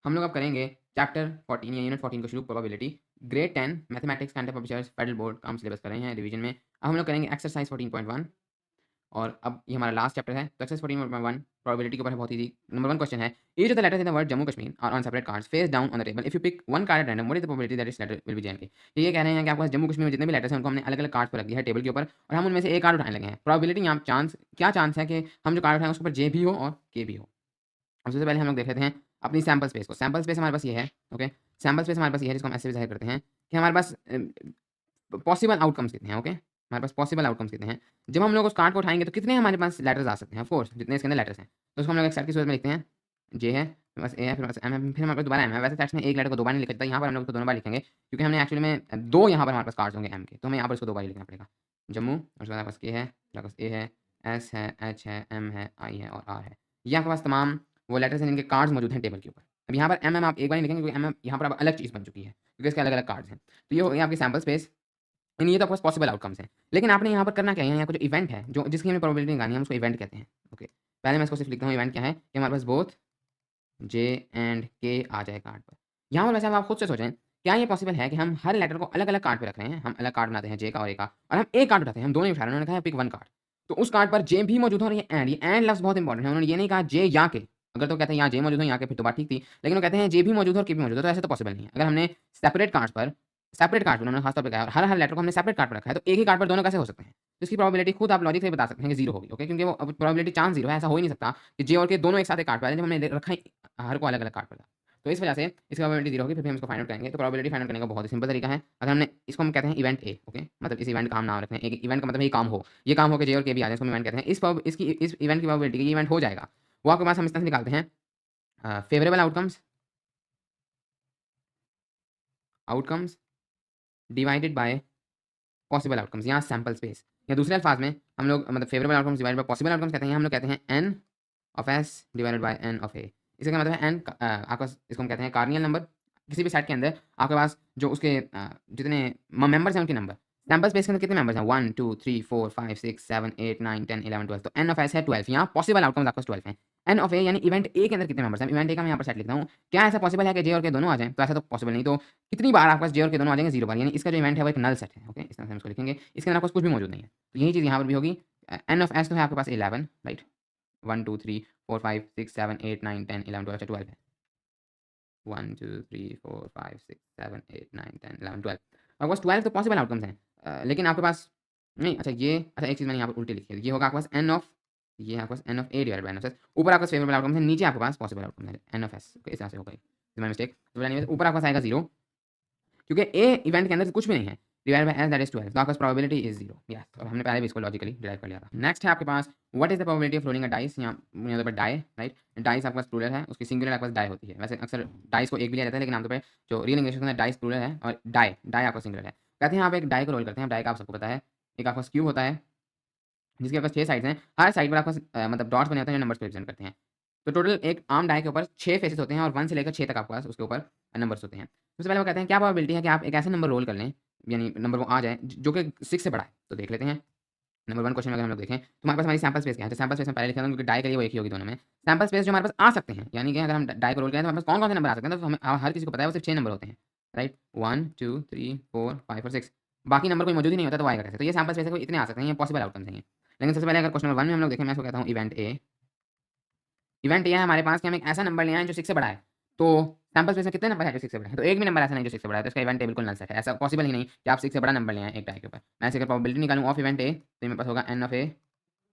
हम लोग अब करेंगे चैप्टर 14 या यूनिट 14 का शुरू probability grade 10 mathematics Cantor publishers Federal Board का हम सिलेबस कर रहे हैं रिवीजन में। अब हम लोग करेंगे एक्सरसाइज 14.1 और अब ये हमारा लास्ट चैप्टर है। तो एक्सरसाइज 14.1 प्रोबेबिलिटी के ऊपर है, बहुत इजी। नंबर 1 क्वेश्चन है, each of the letters in the word Jammu Kashmir are on separate cards face down on the table. If you pick one card at random what is the probability that this letter will be J and K. तो ये कह रहे हैं कि आपके पास जम्मू कश्मीर में जितने भी लेटर्स हैं उनको हमने अलग-अलग कार्ड्स पर रख दिया है टेबल के ऊपर और हम उनमें से एक कार्ड उठाने लगे हैं। प्रोबेबिलिटी यहाँ चांस क्या चांस है कि हम जो कार्ड उठाएँ उसके ऊपर जे भी हो और के भी हो। अब सबसे पहले हम लोग देख लेते हैं अपनी सैंपल स्पेस को। सैंपल स्पेस हमारे पास ये है, ओके। सैंपल स्पेस हमारे पास ये है जिसको हम ऐसे भी ज़ाहिर करते हैं कि हमारे पास पॉसिबल आउटकम्स कितने हैं, ओके। हमारे पास पॉसिबल आउटकम्स कितने हैं। जब हम लोग उस कार्ड को उठाएँगे तो कितने हमारे पास लेटर्स आ सकते हैं, ऑफ कोर्स जितने इसके अंदर लेटर्स हैं। तो उसको हम लोग एक सेट की सूरत में लिखते हैं, जे है, फिर बस ए है, फिर बस एम है, फिर हमारे पास दोबारा एम है। वैसे सेट्स में एक लेटर को 2 बार नहीं लिखा जाता, यहाँ पर हम लोग उसको दोनों बार लिखेंगे क्योंकि हमने एक्चुअली में 2 यहाँ पर हमारे पास कार्ड्स होंगे एम के, तो हमें यहाँ पर इसको 2 बार ही लिखना पड़ेगा। जम्मू और उसके बाद हमारे पास के है, फिर हमारे पास ए है, एस है, एच है, एम है, आई है और आर है। ये आपके पास तमाम वो लेटर्स हैं जिनके कार्ड्स मौजूद हैं टेबल के ऊपर। अब यहाँ पर एम आप एक बार नहीं लिखेंगे क्योंकि एम यहाँ पर अब अलग चीज़ बन चुकी है क्योंकि इसके अलग-अलग कार्ड्स हैं। तो ये हो गया आपकी सैंपल स्पेस। इन ये तो आपके पास पॉसिबल आउटकम्स हैं। लेकिन आपने यहाँ पर करना क्या है, यहाँ का जो इवेंट है, जो जिसकी हमें प्रोबेबिलिटी निकालनी है, हम उसको इवेंट कहते हैं। ओके, पहले मैं इसको सिर्फ लिखता हूँ, इवेंट क्या है कि हमारे पास बोथ जे एंड के आ जाए कार्ड पर। यहाँ पर वैसे अब आप खुद से सोचें, क्या ये पॉसिबल है कि हम हर लेटर को अलग-अलग कार्ड पे रख रहे हैं? हम अलग कार्ड बनाते हैं जे का और ए का और हम एक कार्ड उठाते हैं, हम दोनों ही उठा रहे हैं। उन्होंने कहा है पिक वन कार्ड। तो उस कार्ड पर जे भी मौजूद हो और ये एंड लफ्ज़ बहुत इंपॉर्टेंट है। उन्होंने ये नहीं कहा जे या के। अगर तो कहते हैं यहाँ जे मौजूद हो, यहाँ के, फिर तो बात ठीक थी। लेकिन वो कहते हैं जे भी मौजूद हो और के भी मौजूद हो, तो ऐसे तो पॉसिबल नहीं है। अगर हमने सेपरेट कार्ड्स पर उन्होंने खास तौर पे कहा है और हर लेटर को हमने सेपरेट कार्ड पर रखा है, तो एक ही कार्ड पर दोनों कैसे हो सकते हैं? तो इसकी प्रोबेबिलिटी खुद आप लॉजिक से बता सकते हैं कि 0 होगी, ओके? क्योंकि वो अब प्रोबेबिलिटी चांस 0 है, ऐसा हो ही नहीं सकता कि जे और के दोनों एक साथ एक कार्ड पर आ जाएँ जब हमने रखा ही हर को अलग-अलग कार्ड पर था। तो इस वजह से इसकी प्रोबेबिलिटी 0 होगी, फिर हम इसको फाइंड आउट करेंगे। तो प्रोबेबिलिटी फाइंड आउट करने का बहुत ही सिंपल तरीका है। अगर हमने इसको हम कहते हैं इवेंट ए, ओके? मतलब इस इवेंट का हम नाम रखते हैं। एक इवेंट का मतलब है ये काम हो। ये काम हो के जे और के भी आ जाए, इसको हम इवेंट कहते हैं। इस इवेंट की प्रोबेबिलिटी कि ये इवेंट हो जाएगा, वो आपके पास हम इस तरह से निकालते हैं favourable outcomes outcomes divided by possible outcomes, यहाँ सैंपल स्पेस, या दूसरे अल्फाज में हम लोग मतलब favourable outcomes divided by possible outcomes कहते हैं। हम लोग कहते हैं N of S divided by N of A. इसका क्या मतलब है, आपका इसको हम कहते हैं कार्नियल नंबर। किसी भी सेट के अंदर आपके पास जो उसके जितने मेंबर्स हैं उनके नंबर। सैंपल स्पेस के अंदर कितने मेंबर्स हैं, 1 2 3 4 5 6 7 8 9 10 11 12। तो एन ऑफ एस है 12। यहाँ पॉसिबल आउटकम्स आपके पास 12 हैं। एन ऑफ ए यानी इवेंट ए के अंदर कितने मेंबर्स हैं, इवेंट ए का मैं यहाँ पर सेट लिखता हूँ। क्या ऐसा पॉसिबल है कि जे और के दोनों आ जाएँ? तो ऐसा तो पॉसिबल नहीं। तो कितनी बार आपके पास जे और के दोनों आ जाएंगे, 0 बार। यानी इसका जो इवेंट है वो एक नल सेट है, ओके? इस तरह से हम इसको लिखेंगे। इसके अंदर आपके पास कुछ भी मौजूद नहीं है। तो यही चीज़ यहाँ पर भी होगी। एन ऑफ एस तो है आपके पास 11, राइट? 1 2 3 4 5 6 7 8 9 10 11 12। अच्छा 12 है। 1 2 3 4 5 6 7 8 9 10 11 12। आपके पास 12 तो पॉसिबल आउटकम्स हैं। लेकिन आपके पास नहीं, अच्छा ये, अच्छा एक चीज़ मैंने यहाँ पर उल्टी लिखी है। ये होगा आपके पास एन ऑफ, ये है आपके पास N of A divided by N of S. ऊपर आपके पास फेवरेबल आउटकम्स है, नीचे आपके पास पॉसिबल आउटकम्स है एन ऑफ एस। इस तरह से होगा, माय मिस्टेक। तो एनीवेज़ ऊपर आपके पास आएगा 0 क्योंकि ए इवेंट के अंदर कुछ भी नहीं है। Divide by S that is 12। तो आपके पास प्रोबेबिलिटी इज़ 0। यस, और हमने पहले भी इसको लॉजिकली डिराइव कर लिया था। नेक्स्ट है आपके पास what is the probability of rolling a dice. यहाँ पर डाई, राइट? डाइस आपके पास प्लूरल है, उसकी सिंगुलर आपके पास डाई होती है। वैसे अक्सर डाइस को एक भी लिया जाता है, लेकिन आमतौर पे जो रियल इंग्लिश में डाइस प्लूरल है और डाई डाई आपका सिंगुलर है। कहते हैं आप एक डाई को रोल करते हैं। डाई का आप सबको पता है, एक आपका क्यूब होता है जिसके आपके पास 6 साइड्स हैं। हर साइड पर आपके पास मतलब डॉट्स बने होते हैं जो नंबर्स को रिप्रेजेंट करते हैं। तो टोटल एक आम डाई के ऊपर 6 फेसेस होते हैं और 1 से लेकर 6 तक आपके पास उसके ऊपर नंबर्स होते हैं। सबसे पहले वो कहते हैं क्या प्रोबेबिलिटी है कि आप एक ऐसे नंबर रोल कर लें, यानी नंबर वो आ जाए जो कि 6 से बड़ा है। तो देख लेते हैं। नंबर 1 क्वेश्चन में अगर हम लोग देखें तो हमारे पास हमारी सैंपल स्पेस क्या है। तो सैंपल स्पेस में पहले लिखा था क्योंकि डाई के लिए वो एक ही होगी दोनों में। सैंपल स्पेस जो हमारे पास आ सकते हैं, यानी कि अगर हम डाई को रोल करें तो हमारे पास कौन-कौन से नंबर आ सकते हैं, तो हमें हर किसी को पता है वो सिर्फ 6 नंबर होते हैं, राइट? 1 2 3 4 5 और 6। बाकी नंबर कोई मौजूद ही नहीं होता तो वो आएगा कैसे? तो ये सैंपल स्पेस है, इतने आ सकते हैं, ये पॉसिबल आउटकम्स हैं ये। लेकिन सबसे पहले अगर क्वेश्चन नंबर 1 में हम लोग देखें, मैं इसको कहता हूँ इवेंट ए। इवेंट ये है हमारे पास कि हम एक ऐसा नंबर ले आएँ जो 6 से बड़ा है। तो सैंपल स्पेस में कितने नंबर हैं जो 6 से बड़े हैं? तो एक भी नंबर ऐसा नहीं जो 6 से बड़ा है, तो इसका इवेंट ए बिल्कुल नल सेट है। ऐसा पॉसिबल ही नहीं कि आप 6 से बड़ा नंबर ले आएँ एक डाई के ऊपर। मैं ऐसे अगर प्रोबेबिलिटी निकालूँ ऑफ इवेंट ए, तो मेरे पास होगा N of A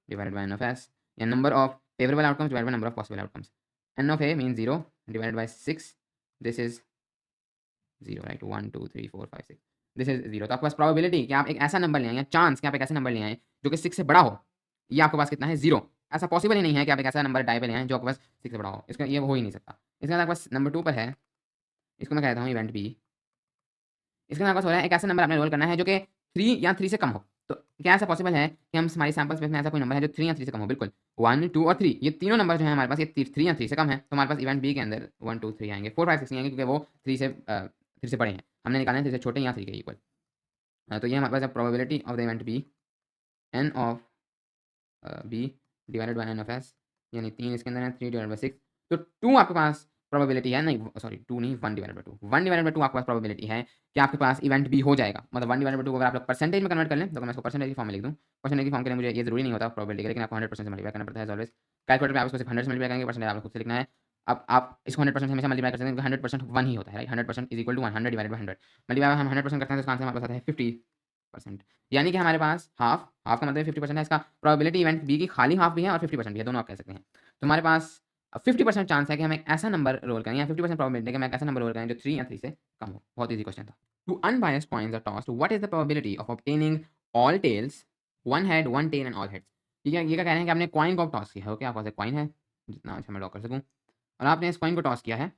divided by N of S, या number of favourable outcomes divided by number of possible outcomes. N of A means 0 divided by 6, this is 0, right? 1 2 3 4 5 6, this is 0। तो आपके पास probability कि आप एक ऐसा नंबर ले आएँ, या चांस कि आप एक ऐसा नंबर ले आएँ जो कि 6 से बड़ा हो, ये आपके पास कितना है? 0। ऐसा पॉसिबल ही नहीं है कि आप एक ऐसा नंबर डाई पे ले आएँ जो आपके पास 6 से बड़ा हो। इसका ये हो ही नहीं सकता। इसके बाद आपके पास नंबर 2 पर है, इसको मैं कहता हूँ इवेंट बी। इसके अंदर आपके पास हो रहा है एक ऐसा नंबर आपने रोल करना है जो कि 3 या 3 से कम हो। तो क्या ऐसा पॉसिबल है कि हम हमारी सैंपल स्पेस में ऐसा कोई नंबर है जो 3 या 3 से कम हो? बिल्कुल। 1 2 और 3, ये तीनों नंबर जो हैं हमारे पास, ये 3 या 3 से कम है, तो हमारे पास इवेंट बी के अंदर 1 2 3 आएँगे। 4 5 6 नहीं आएँगे क्योंकि वो 3 से बड़े हैं। हमने निकाले हैं 3 से छोटे या 3 के इक्वल। तो ये हमारे पास है probability of the event B, N of B divided by N of S, यानी 3 इसके अंदर है, 3 डिवाइडेड बाय 6। तो 2 आपके पास प्रोबेबिलिटी है, नहीं सॉरी 2 नहीं, 1 डिवाइडेड बाय 2, 1 डिवाइडेड बाय 2 आपके पास प्रोबेबिलिटी है कि आपके पास इवेंट भी हो जाएगा। मतलब 1 डिवाइडेड बाय 2 अगर आप लोग परसेंटेज में कन्वर्ट कर लें, तो मैं इसको परसेंटेज की फॉर्म में लिख दूँ। परसेंटेज की फॉर्म के लिए मुझे ये ज़रूरी नहीं होता प्रोबेबिलिटी का, लेकिन आपको 100% से मल्टीप्लाई करना पड़ता है एज़ ऑलवेज़। कैलकुलेटर में आप इसको सिर्फ 100 से मल्टीप्लाई करेंगे, परसेंटेज आपको खुद से लिखना है। अब आप इसको 100% हमेशा मल्टीप्लाई कर सकते हैं, क्योंकि 100% 1 ही होता है, right? 100% is equal to 1, 100 divided by 100। Multiply हम 100% करते हैं, तो इसका आंसर हमारे पास आता है 50%। यानी कि हमारे पास हाफ का मतलब 50% है। इसका प्रोबेबिलिटी इवेंट बी की खाली हाफ भी है और 50% भी है, दोनों आप कह सकते हैं। तो हमारे पास 50% चांस है कि हम एक ऐसा नंबर रोल करें, या 50% प्रोबेबिलिटी है कि हम एक ऐसा नंबर रोल करें जो 3 या 3 से कम हो। बहुत ईज़ी क्वेश्चन था। Two unbiased coins are tossed, what is the probability of obtaining all tails, one head, one tail and all heads? ठीक है, ये क्या कह रहे हैं कि आपने कॉइन को टॉस किया है, ओके? आपके पास एक कॉइन है, जितना अच्छा मैं ड्रॉ कर सकूँ, और आपने इस कॉइन को टॉस किया है।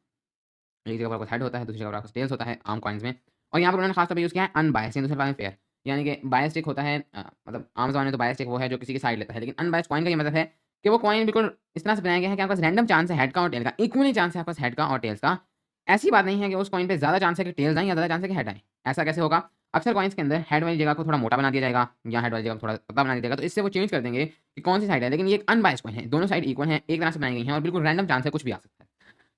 एक जगह पर आपका हेड होता है, दूसरी जगह पर आपका टेल्स होता है आम कॉइन्स में, और यहाँ पर उन्होंने खास तौर पे यूज़ किया है अनबायस्ड, या दूसरे अल्फाज में फेयर। यानी कि बायस्ड एक होता है मतलब आम ज़माने में तो बायस्ड एक वो है जो किसी की साइड लेता है, लेकिन अनबायस्ड कॉइन का ये मतलब है कि वो कॉइन बिल्कुल इस तरह से बनाया गया है कि आपके पास रैंडम चांस है हेड का और टेल का, इक्वली चांस है आपके पास हेड का और टेल्स का। ऐसी बात नहीं है कि उस कॉइन पे ज़्यादा चांस है कि टेल्स आएँ या ज़्यादा चांस है कि हेड आएँ। ऐसा कैसे होगा? अक्सर कॉइन्स के अंदर हेड वाली जगह को थोड़ा मोटा बना दिया जाएगा, या हेड वाली जगह को थोड़ा पतला बना दिया जाएगा, तो इससे वो चेंज कर देंगे कि कौन सी साइड है। लेकिन ये एक अनबायस्ड कॉइन है, दोनों साइड इक्वल हैं, एक तरह से बनाई गई हैं और बिल्कुल रैंडम चांस है, कुछ भी आ सकता है।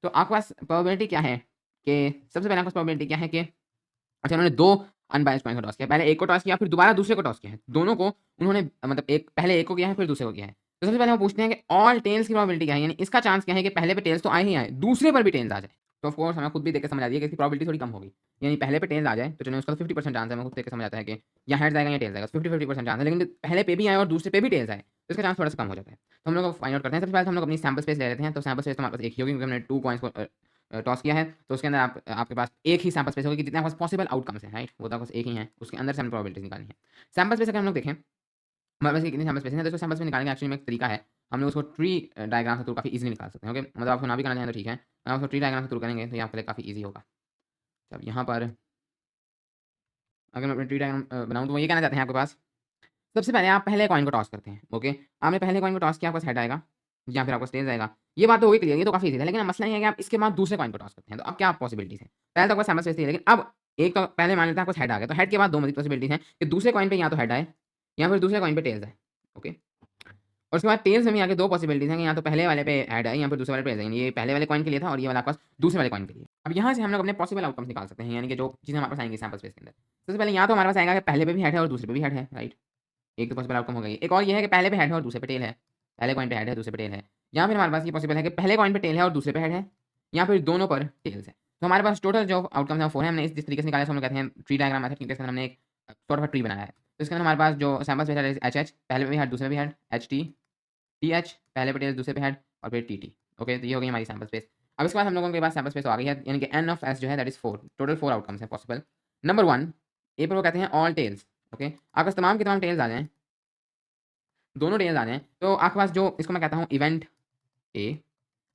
तो आपके पास प्रोबेबिलिटी क्या है कि सबसे पहले आपके पास प्रोबेबिलिटी क्या है कि अच्छा, उन्होंने 2 अनबायस्ड कॉइन को टॉस किया। पहले एक को टॉस किया, फिर दोबारा दूसरे को टॉस किया है। दोनों को उन्होंने मतलब एक पहले एक को किया है, फिर दूसरे को किया है। तो सबसे पहले वो पूछते हैं कि ऑल टेल्स की प्रोबेबिलिटी क्या है? यानी इसका चांस क्या है कि पहले पे टेल्स तो आए ही आए, दूसरे पर भी टेल्स आ जाए। तो ऑफ कोर्स हमें खुद भी देख के समझ आ रही है कि इसकी प्रोबेबिलिटी थोड़ी कम होगी। यानी पहले पे टेल्स आ जाए, तो चलिए उसका 50% चांस है, हमें खुद देख के समझ आता है कि या हेड्स आएगा या टेल्स आएगा। 50-50% चांस है, लेकिन पहले पे भी आए और दूसरे पे भी टेल्स आए, तो इसका चांस थोड़ा-सा कम हो जाता है। तो हम लोग फाइंड आउट करते हैं। सबसे पहले तो हम लोग अपनी सैंपल स्पेस ले लेते हैं। तो सैंपल स्पेस तो हमारे पास एक ही होगी, क्योंकि हमने 2 कॉइन्स को टॉस किया है, तो उसके अंदर आपके पास एक ही सैंपल स्पेस होगी कि जितने आपके पास पॉसिबल आउटकम्स हैं, राइट? वो तो आपके पास एक ही है, उसके अंदर से हमें प्रोबेबिलिटीज़ निकालनी है। सैंपल स्पेस अगर हम लोग देखें, हमारे पास कितनी सैंपल स्पेस है, तो सैंपल स्पेस निकालने का एक्चुअली में एक तरीका है। हम लोग उसको ट्री डायग्राम के थ्रू काफ़ी ईज़िली निकाल सकते हैं, ओके? मतलब आपको ना भी करना चाहें तो ठीक है। आप उसको ट्री डायग्राम के थ्रू करेंगे तो ये आपके लिए काफ़ी ईज़ी होगा। अब यहाँ पर अगर मैं अपनी ट्री डायग्राम बनाऊँ, तो वो ये कहना चाहते हैं आपके पास, सबसे पहले आप पहले कॉइन को टॉस करते हैं, ओके? आपने पहले कॉइन को टॉस किया, आपके पास हेड आएगा या फिर आपको टेल्स आएगा। ये बात तो हो गई क्लियर, ये तो काफ़ी ईज़ी है। लेकिन अब मसला ये है कि आप इसके बाद दूसरे कॉइन को टॉस करते हैं, तो अब क्या पॉसिबिलिटीज़ हैं? पहले तो आपके पास सैंपल स्पेस थी, लेकिन अब एक तो पहले मान लेते हैं आपके पास हेड आ गया, तो हेड के बाद 2 मज़ीद पॉसिबिलिटीज़ हैं कि दूसरे कॉइन पे या तो हेड आए या फिर दूसरे कॉइन पे टेल्स आए, ओके? और उसके बाद टेल्स में भी आगे 2 पॉसिबिलिटीज़ हैं कि या तो पहले वाले पे हेड आए या फिर दूसरे वाले पे टेल्स आए। ये पहले वाले कॉइन के लिए था और ये वाला आपके पास दूसरे वाले कॉइन के लिए। अब यहाँ से हम लोग अपने पॉसिबल आउटकम्स निकाल सकते हैं, यानी कि जो चीज़ें हमारे पास आएँगी सैंपल स्पेस के अंदर। सबसे पहले यहाँ तो हमारे पास आएगा कि पहले पे भी हेड है और दूसरे पे भी हेड है, राइट? एक तो पॉसिबल आउटकम हो गई। एक और ये है कि पहले पे हेड है और दूसरे पे टेल है। पहले कॉइन पे हेड है, दूसरे पे टेल है। या फिर हमारे पास ये पॉसिबल है कि पहले कॉइन पे टेल है और दूसरे पे हेड है, या फिर दोनों पर टेल्स है। तो हमारे पास टोटल जो आउटकम्स हैं वो 4 हैं। हमने जिस तरीके से निकाला है, हम लोग कहते हैं ट्री डायग्राम मेथड, क्योंकि इसके अंदर हमने एक सॉर्ट ऑफ ट्री बनाया है। तो इसके अंदर हमारे पास जो सैंपल स्पेस है एच, पहले पे भी हेड, दूसरे पे भी हेड, HT, TH, पहले पे टेल, दूसरे पे हेड, और फिर TT। ओके, तो ये हो गई हमारी सैंपल स्पेस। अब इसके बाद हम लोगों के पास सैंपल स्पेस तो आ गई है, यानी कि N ऑफ S जो है दैट इज़ 4। टोटल 4 आउटकम्स हैं पॉसिबल। नंबर 1 ए पर वो कहते हैं ऑल टेल्स, ओके? आपके पास तमाम के तमाम टेल्स आ जाएँ, दोनों टेल्स आ जाएँ, तो आपके पास जो इसको मैं कहता हूँ इवेंट ए,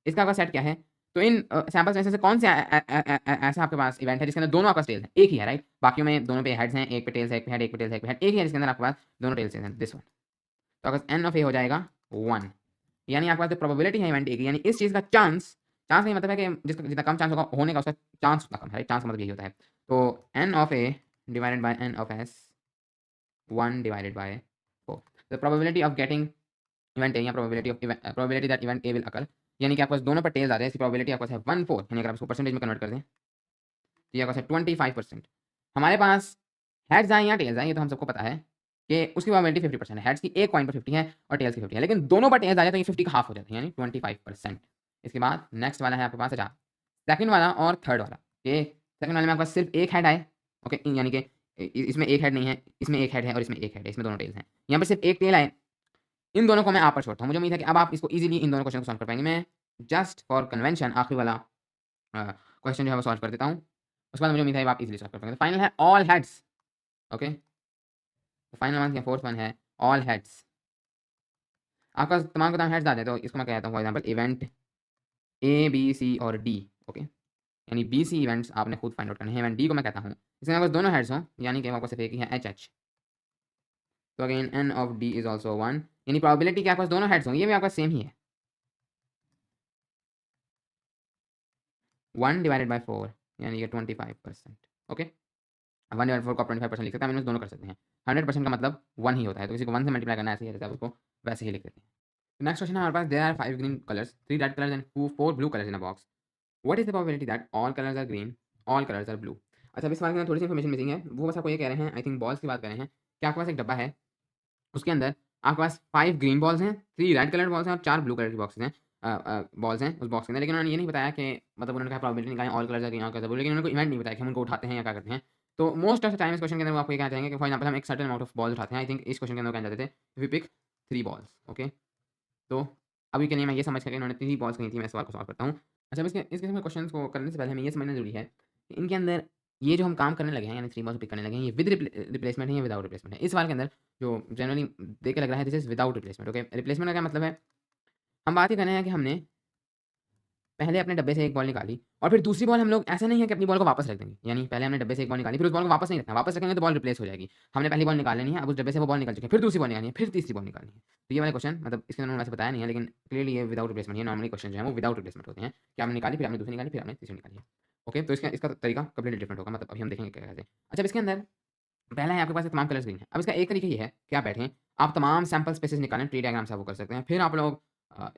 इसका आपका सेट क्या है? तो इन सैंपल्स में से कौन सा ऐसा आपके पास इवेंट है जिसके अंदर दोनों आपके पास टेल्स हैं? एक ही है, राइट? बाकियों में दोनों पे हेड्स हैं, एक पे टेल्स है, एक पे हेड, एक पे टेल्स है, एक पे हेड। एक ही है जिसके अंदर आपके पास दोनों टेल्स हैं, दिस वन। तो आपके पास N ऑफ A हो जाएगा 1, यानी आपके पास जो प्रोबेबिलिटी है इवेंट ए की, यानी इस चीज़ का चांस, चांस नहीं मतलब है कि जिसका जितना कम चांस होगा होने का, उसका चांस उतना कम है, राइट? चांस का मतलब यही होता है। तो N of A divided by N of S, 1 divided by 4। The probability of getting event A, या probability that event A will occur, यानी कि आपके पास दोनों पर टेल्स आ रहे हैं, इसकी प्रोबेबिलिटी आपके पास है 1/4, यानी अगर आप इसको परसेंटेज में कन्वर्ट कर दें, तो ये आपके पास है 25%। हमारे पास हेड्स आएँ या टेल्स आएँ, ये तो हम सबको पता है कि उसकी प्रोबेबिलिटी 50% है। हेड्स की एक कॉइन पर 50 है और टेल्स की 50 है, लेकिन दोनों पर टेल्स आ जाए तो ये 50 का हाफ हो जाता है, यानी 25%। इसके बाद नेक्स्ट वाला है आपके पास, अच्छा, सेकंड वाला और थर्ड वाला। ये सेकंड वाले में आपके पास सिर्फ एक हेड आए, ओके? यानी कि इसमें एक हेड नहीं है, इसमें एक हेड है और इसमें एक हेड है, इसमें दोनों टेल्स हैं। यहाँ पे सिर्फ एक टेल आए, इन दोनों को मैं आप पर छोड़ता हूँ। मुझे उम्मीद है कि अब आप इसको ईज़िली इन दोनों क्वेश्चन को सॉल्व कर पाएँगे। मैं जस्ट फॉर कन्वेंशन आखिरी वाला क्वेश्चन जो है वो सॉल्व कर देता हूँ। उसके बाद मुझे उम्मीद है अब आप ईज़िली सॉल्व कर पाएँगे। तो फाइनल है ऑल हेड्स, ओके? तो फाइनल वन या फोर्थ वन है ऑल हेड्स। आपका तमाम के तमाम हेड्स आ जाए, तो इसको मैं कहता हूँ for example event A, B, C और D, ओके? यानी BC इवेंट्स आपने खुद फाइंड आउट करने हैं। इवेंट D को मैं कहता हूँ, इसमें अगर दोनों हेड्स हों, यानी कि आपको सिर्फ एक ही है HH, तो again N of D is also 1, यानी प्रोबेबिलिटी कि आपके पास दोनों हेड्स हों, ये भी आपके पास सेम ही है, 1 डिवाइडेड बाय 4, यानी कि 25%, ओके? 1 डिवाइडेड 4 को आप 25% लिख सकते हैं, हम इन्हें दोनों कर सकते हैं। 100% का मतलब 1 ही होता है, तो किसी को 1 से मल्टीप्लाई करना है ऐसे ही है, जैसे आप उसको वैसे ही लिख देते हैं। नेक्स्ट क्वेश्चन है हमारे पास, there are 5 green colours, 3 red colours and 4 blue colours in a box. What is the probability that all colours are green, all colours are blue. अच्छा, अब इस सवाल के अंदर थोड़ी सी इन्फॉर्मेशन मिसिंग है। वो बस आपको ये कह रहे हैं, आई थिंक बॉल्स की बात कर रहे हैं कि आपके पास एक डब्बा है, उसके अंदर आपके पास 5 ग्रीन बॉल्स हैं, 3 रेड कलर्ड बॉल्स हैं और 4 ब्लू कलर की बॉक्सेस हैं, बॉल्स हैं उस बॉक्स के अंदर। लेकिन उन्होंने ये नहीं बताया कि मतलब उन्होंने कहा प्रोबेबिलिटी निकालें all colours are green, all colours are blue, लेकिन उन्होंने कोई इवेंट नहीं बताया कि हम उनको उठाते हैं या क्या करते हैं। तो मोस्ट ऑफ द टाइम इस क्वेश्चन के अंदर वो आपको ये कहना चाहेंगे कि फॉर एग्जांपल हम एक सर्टेन अमाउंट ऑफ बॉल्स उठाते हैं। आई थिंक इस क्वेश्चन के अंदर वो कहना चाहते थे वी पिक 3 बॉल्स, ओके। तो अभी के लिए मैं ये समझ कर इन्होंने 3 बॉल्स कही थी, मैं इस सवाल को सॉल्व करता हूँ। अच्छा, अब इस किस्म के क्वेश्चंस को करने से पहले हमें ये समझना ज़रूरी है कि इनके अंदर ये जो हम काम करने लगे हैं, यानी 3 बॉल्स पिक करने लगे हैं, ये विद रिप्लेसमेंट है या विदाउट रिप्लेसमेंट है। इस सवाल के अंदर जो जनरली देख के लग रहा है, this is without replacement, okay. Replacement का क्या मतलब है? हम बात ये कर रहे हैं कि हमने पहले अपने डब्बे से एक बॉल निकाली और फिर दूसरी बॉल हम लोग ऐसा नहीं है कि अपनी बॉल को वापस रख देंगे। यानी पहले हमने डब्बे से एक बॉल निकाली, फिर उस बॉल को वापस नहीं रखना, वापस रखेंगे तो बॉल रिप्लेस हो जाएगी। हमने पहली बॉल निकाल लेनी है, अब उस डब्बे से वो बॉल निकल चुकी है, फिर दूसरी बॉल निकालनी है, फिर तीसरी बॉल निकालनी है। तो ये वाला क्वेश्चन मतलब इसके अंदर उन्होंने वैसे बताया नहीं है, लेकिन क्लियरली ये विदाउट रिप्लेसमेंट है। नॉर्मली क्वेश्चन जो है वो विदाउट रिप्लेसमेंट होते हैं कि आपने निकाली, फिर आपने दूसरी निकाली, फिर आपने तीसरी निकाली है। ओके, तो इसका इसका तरीका कंप्लीटली डिफरेंट होगा, मतलब अभी हम देखेंगे कैसे। अच्छा, अब इसके अंदर पहला है आपके पास तमाम कलर्स ग्रीन है। अब इसका एक तरीका ये है कि आप बैठें, आप तमाम सैंपल स्पेसेस निकालें, ट्री डायग्राम से आप वो कर सकते हैं। फिर आप लोग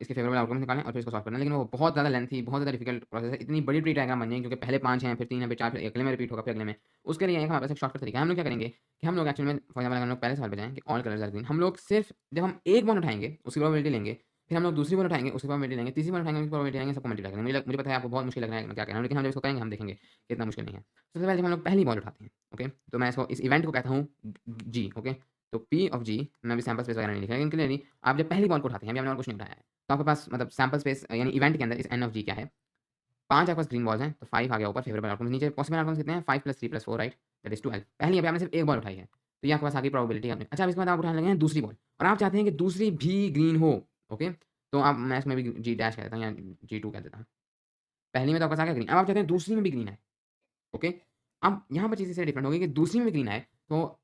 इसके फेवरेबल आउटकम्स निकालें और फिर इसको सॉल्व करना। लेकिन वो बहुत ज़्यादा लेंथी, बहुत ज़्यादा डिफिकल्ट प्रोसेस है। इतनी बड़ी ट्री डायग्राम बन जाएगी क्योंकि पहले 5 हैं, फिर 3 हैं, फिर 4, फिर अगले में रिपीट होगा, फिर अगले में। उसके लिए एक हमारे पास एक शॉर्टकट तरीका है। हम लोग क्या करेंगे कि हम लोग एक्चुअली में फॉर एग्जाम्पल हम लोग पहले सवाल पे जाएँ कि ऑल कलर्स आर ग्रीन। हम लोग सिर्फ जब हम एक बॉल उठाएँगे उसकी प्रोबेबिलिटी लेंगे, फिर हम लोग दूसरी बॉल उठाएँगे उसकी प्रोबेबिलिटी लेंगे, तीसरी बॉल उठाएँगे उसकी प्रोबेबिलिटी लेंगे, सबको मल्टीप्लाई करेंगे। मुझे पता है आपको बहुत मुश्किल लग रहा है मैं क्या कह रहा हूँ, लेकिन हम जब इसको करेंगे हम देखेंगे कि इतना मुश्किल नहीं है। सबसे पहले जब हम लोग पहली बॉल उठाते हैं, ओके, तो मैं इसको इस इवेंट को कहता हूँ जी, ओके। तो पी ऑफ जी, मैं अभी सैंपल स्पेस वगैरह नहीं लिखा, लेकिन क्लियरली आप जब पहली बॉल को उठाते हैं, अभी हमने और कुछ नहीं उठाया है, तो आपके पास मतलब सैंपल स्पेस यानी इवेंट के अंदर इस एन ऑफ जी क्या है? 5 आपके पास ग्रीन बॉल्स हैं, तो 5 आ गया ऊपर फेवरेबल आउटकम्स, नीचे पॉसिबल आउटकम्स कितने हैं? 5 + 3 + 4, राइट? That is 12। पहली अभी आपने सिर्फ एक बॉल उठाई है, तो ये आपके पास आ गई प्रोबेबिलिटी आपने। अच्छा, अब इसके बाद आप उठाने लगे हैं दूसरी बॉल और आप चाहते हैं कि दूसरी भी ग्रीन हो, ओके? तो आप मैं इसमें भी जी डैश कह देता हूँ या जी2 कह देता हूँ। पहली में तो आपके पास आ गया ग्रीन, अब आप चाहते हैं दूसरी में भी ग्रीन आए, ओके? अब यहाँ पर चीज़ इससे डिफरेंट होगी कि दूसरी में भी ग्रीन आए, तो